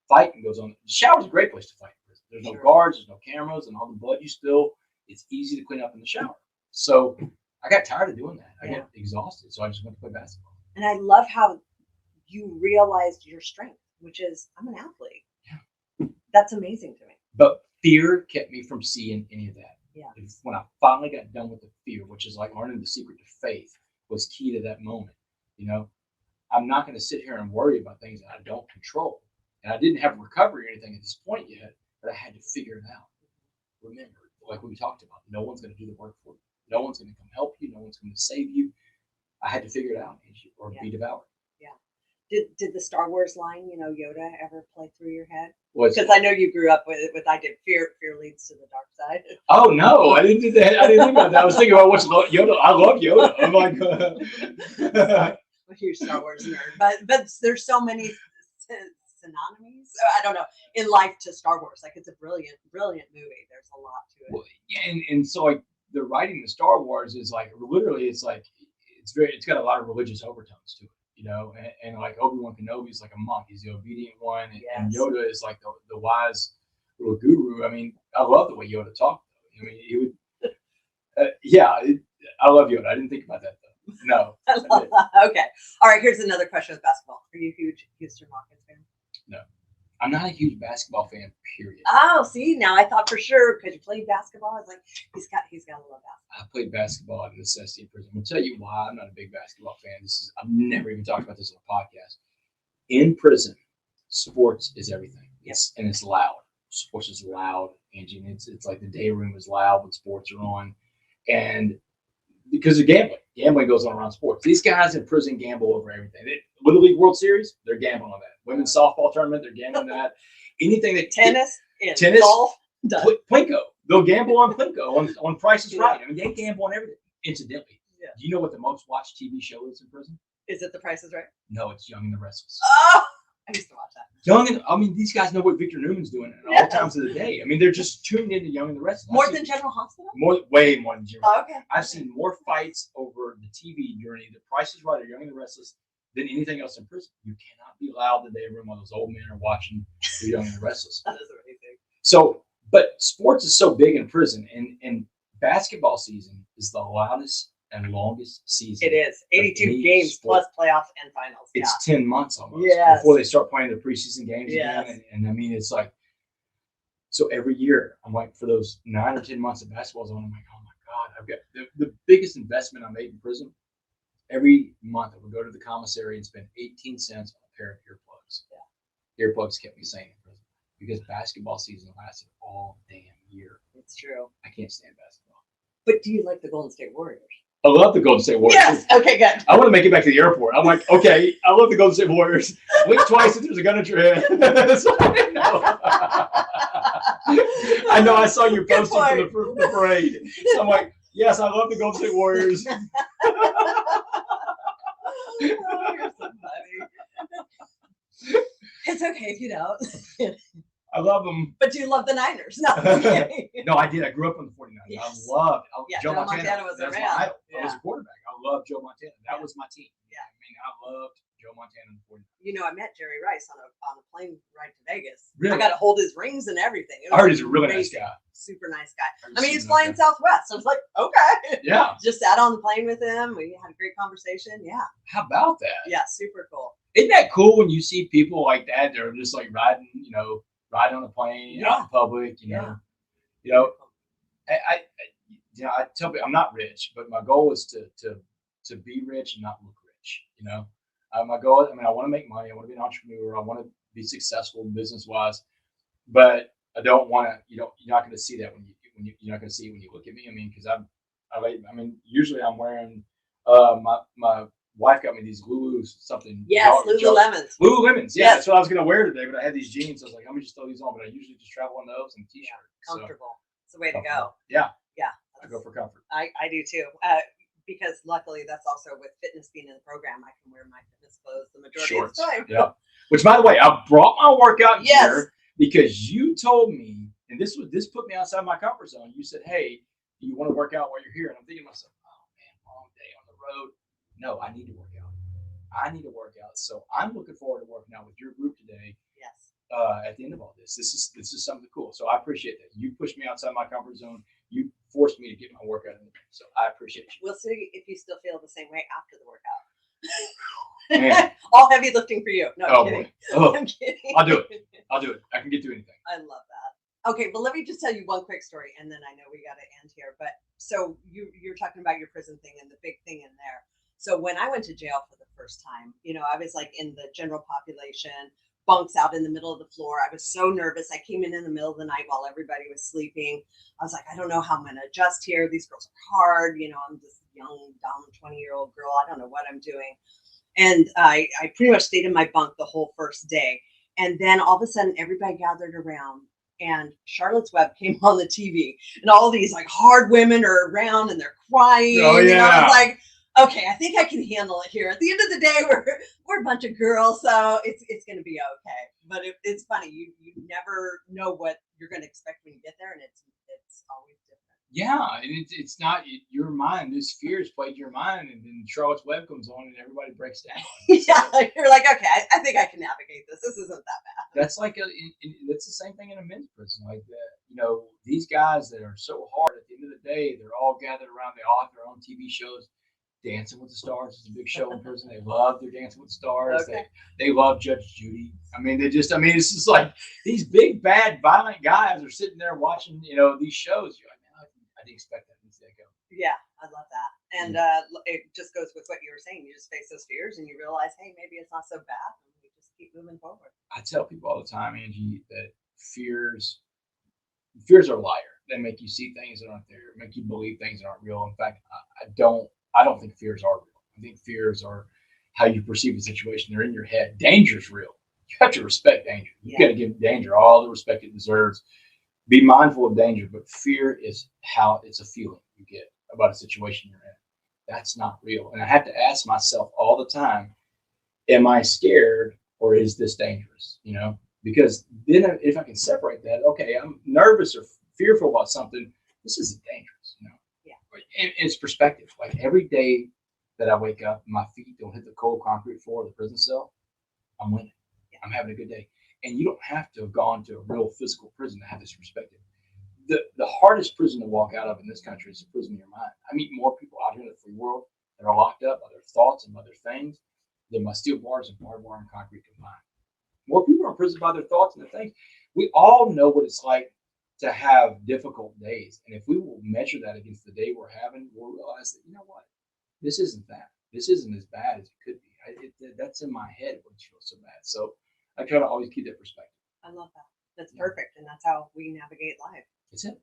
fighting goes on. The shower's a great place to fight. There's no guards, there's no cameras, and all the blood you spill, it's easy to clean up in the shower. So I got tired of doing that. I got exhausted, so I just went to play basketball. And I love how you realized your strength, which is I'm an athlete. Yeah. That's amazing to me. But fear kept me from seeing any of that. Yeah. When I finally got done with the fear, which is like learning the secret to faith, was key to that moment. I'm not going to sit here and worry about things that I don't control. And I didn't have recovery or anything at this point yet, but I had to figure it out. Remember, like we talked about, no one's going to do the work for you. No one's going to come help you. No one's going to save you. I had to figure it out, or be devoured. Yeah. Did the Star Wars line, Yoda, ever play through your head? Because I know you grew up with I did fear leads to the dark side. Oh no, I didn't do that. I didn't think about that. I was thinking about what's Yoda. I love Yoda. I'm like, You're a Star Wars nerd, but there's so many synonyms. I don't know in life to Star Wars. Like it's a brilliant movie. There's a lot to it. Well, yeah, and so like the writing of Star Wars is like literally it's got a lot of religious overtones to it. And like Obi-Wan Kenobi is like a monk. He's the obedient one. And Yoda is like the wise little guru. I mean, I love the way Yoda talked. I mean, he would, I love Yoda. I didn't think about that though. No. Okay. All right. Here's another question with basketball. Are you a huge Houston Rockets fan? No. I'm not a huge basketball fan, period. Oh, see, now I thought for sure because you played basketball. I was like, he's got to love basketball. I played basketball out of necessity in prison. I'm gonna tell you why I'm not a big basketball fan. I've never even talked about this on a podcast. In prison, sports is everything. It's loud. Sports is loud, Angie. It's like the day room is loud when sports are on, and because of gambling goes on around sports. These guys in prison gamble over everything. Little League World Series, they're gambling on that. Women's softball tournament, they're gambling on that. Anything that tennis, golf, Plinko. They'll gamble on Plinko, on Price is Right. I mean, they gamble on everything. Incidentally, do you know what the most watched TV show is in prison? Is it The Price is Right? No, it's Young and the Restless. Oh, I used to watch that. These guys know what Victor Newman's doing at all times of the day. I mean, they're just tuned into Young and the Restless. More than General Hospital? Way more than General. Oh, okay. I've seen more fights over the TV during either Price is Right or Young and the Restless than anything else in prison. You cannot be loud in the day room while those old men are watching the Young and the Restless. That is amazing. So, but sports is so big in prison, and basketball season is the loudest and longest season. It is 82 games sport. plus playoffs and finals. It's 10 months almost before they start playing their preseason games again. And I mean, it's like, so every year I'm like, for those 9 or 10 months of basketball zone, I'm like, oh my God, I've got the biggest investment I made in prison. Every month I would go to the commissary and spend 18 cents on a pair of earplugs. Yeah. Earplugs kept me sane in prison because basketball season lasted all damn year. It's true. I can't stand basketball. But do you like the Golden State Warriors? I love the Golden State Warriors. Yes. Okay, good. I want to make it back to the airport. I'm like, okay, I love the Golden State Warriors. Blink twice if there's a gun at your head. So I know I saw you posting for the parade. So I'm like, yes, I love the Golden State Warriors. Oh, you're so funny. It's okay if you don't. I love them. But you love the Niners. No, okay. No, I did. I grew up on the 49ers. Yes. I loved Joe Montana was That's around. my idol. Yeah. I was a quarterback. I loved Joe Montana. That was my team. Yeah. I mean, I loved Joe Montana in the 49ers. You know, I met Jerry Rice on a plane ride to Vegas. Really? I got to hold his rings and everything. I heard he's a really nice guy. Super nice guy. I mean, he's flying Southwest. I was like, okay. Yeah. Just sat on the plane with him. We had a great conversation. Yeah. How about that? Yeah, super cool. Isn't that cool when you see people like that? They're just like riding, riding on a plane out in public. You know, I tell people I'm not rich, but my goal is to be rich and not look rich. My goal. I mean, I want to make money. I want to be an entrepreneur. I want to be successful business wise, but I don't want to. You're not going to see that when you're not going to see it when you look at me. I mean, because I mean, usually I'm wearing my wife got me these something. Yes, Lululemons. Lululemons. Yeah, Yes. That's what I was going to wear today, but I had these jeans. I was like, let me just throw these on. But I usually just travel in those and t-shirt. Comfortable. It's the way to go. Yeah. Yeah. I go for comfort. I do too. Because luckily that's also with fitness being in the program, I can wear my fitness clothes the majority of the time. Yeah. Which, by the way, I brought my workout Yes. gear because you told me, and this put me outside my comfort zone. You said, hey, you want to work out while you're here? And I'm thinking to myself, oh man, long day on the road. No, I need to work out. So I'm looking forward to working out with your group today. Yes. At the end of all this is something cool. So I appreciate that. You pushed me outside my comfort zone. You forced me to get my workout in. So I appreciate you. We'll see if you still feel the same way after the workout. Man. All heavy lifting for you. No, I'm kidding. Boy. Oh, I'm kidding. I'll do it. I can get through anything. I love that. Okay, but let me just tell you one quick story, and then I know we got to end here. But so you're talking about your prison thing and the big thing in there. So when I went to jail for the first time, I was like in the general population, bunks out in the middle of the floor. I was so nervous. I came in the middle of the night while everybody was sleeping. I was like, I don't know how I'm going to adjust here. These girls are hard. I'm this young, dumb 20-year-old girl. I don't know what I'm doing. And I pretty much stayed in my bunk the whole first day. And then all of a sudden, everybody gathered around. And Charlotte's Web came on the TV. And all these like hard women are around and they're crying. Oh, yeah. And I was like, okay, I think I can handle it here. At the end of the day, we're a bunch of girls, so it's going to be okay. But it's funny. You never know what you're going to expect when you get there, and it's always different. Yeah, and it's not your mind. This fears played your mind, and then Charlotte's Web comes on, and everybody breaks down. Yeah, you're like, okay, I think I can navigate this. This isn't that bad. That's like that's the same thing in a men's prison. Like that, these guys that are so hard. At the end of the day, they're all gathered around. They all have their own TV shows. Dancing with the Stars is a big show in prison. They love their Dancing with the Stars. Okay. They love Judge Judy. I mean, it's just like these big, bad, violent guys are sitting there watching, these shows. You're like, man, I didn't expect that. Yeah, I love that. And it just goes with what you were saying. You just face those fears and you realize, hey, maybe it's not so bad. And we just keep moving forward. I tell people all the time, Angie, that fears are a liar. They make you see things that aren't there, make you believe things that aren't real. In fact, I don't think fears are real. I think fears are how you perceive a situation. They're in your head. Danger's real. You have to respect danger. You got to give danger all the respect it deserves. Be mindful of danger, but fear is how it's a feeling you get about a situation you're in. That's not real. And I have to ask myself all the time, am I scared or is this dangerous? Because then if I can separate that, okay, I'm nervous or fearful about something, this isn't dangerous. It's perspective. Like every day that I wake up, my feet don't hit the cold concrete floor of the prison cell, I'm winning. I'm having a good day. And you don't have to have gone to a real physical prison to have this perspective. The hardest prison to walk out of in this country is the prison of your mind. I meet more people out here in the free world that are locked up by their thoughts and by their things than by steel bars and barbed wire and concrete combined. More people are in prison by their thoughts and their things. We all know what it's like to have difficult days. And if we will measure that against the day we're having, we'll realize that, this isn't that. This isn't as bad as it could be. That's in my head when it feels so bad. So I try to always keep that perspective. I love that. That's perfect. And that's how we navigate life. It's it.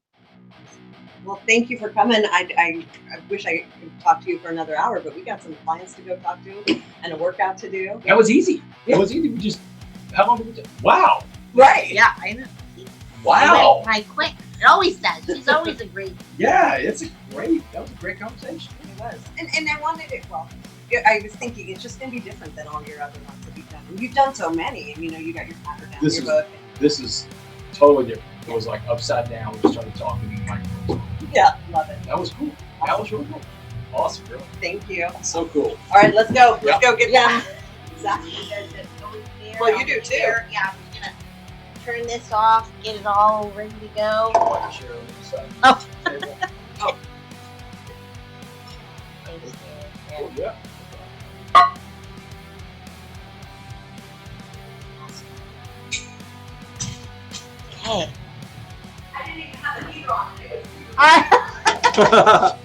Well, thank you for coming. I wish I could talk to you for another hour, but we got some clients to go talk to and a workout to do. That was easy. It was easy. We just, how long did we do? Wow. Right. Yeah, I know. Wow. It went right quick. It always does. She's always a great. Yeah, that was a great conversation. It was. And I wanted it, well, I was thinking it's just going to be different than all your other ones that you've done. And you've done so many. And, you got your pattern down, your book. This is totally different. It was like upside down. We just started talking and microphones. Yeah, love it. That was cool. That was really cool. Awesome, girl. Thank you. So cool. All right, let's go. Let's Yep. go get Yeah. that. Exactly. There's it going there. Well, you I'll do be too. there. Yeah, I'm just gonna turn this off, get it all ready to go. Like a share on the side. Oh. Table. Thanks, Oh, Karen. yeah. Okay. I didn't even have the heater on. All right.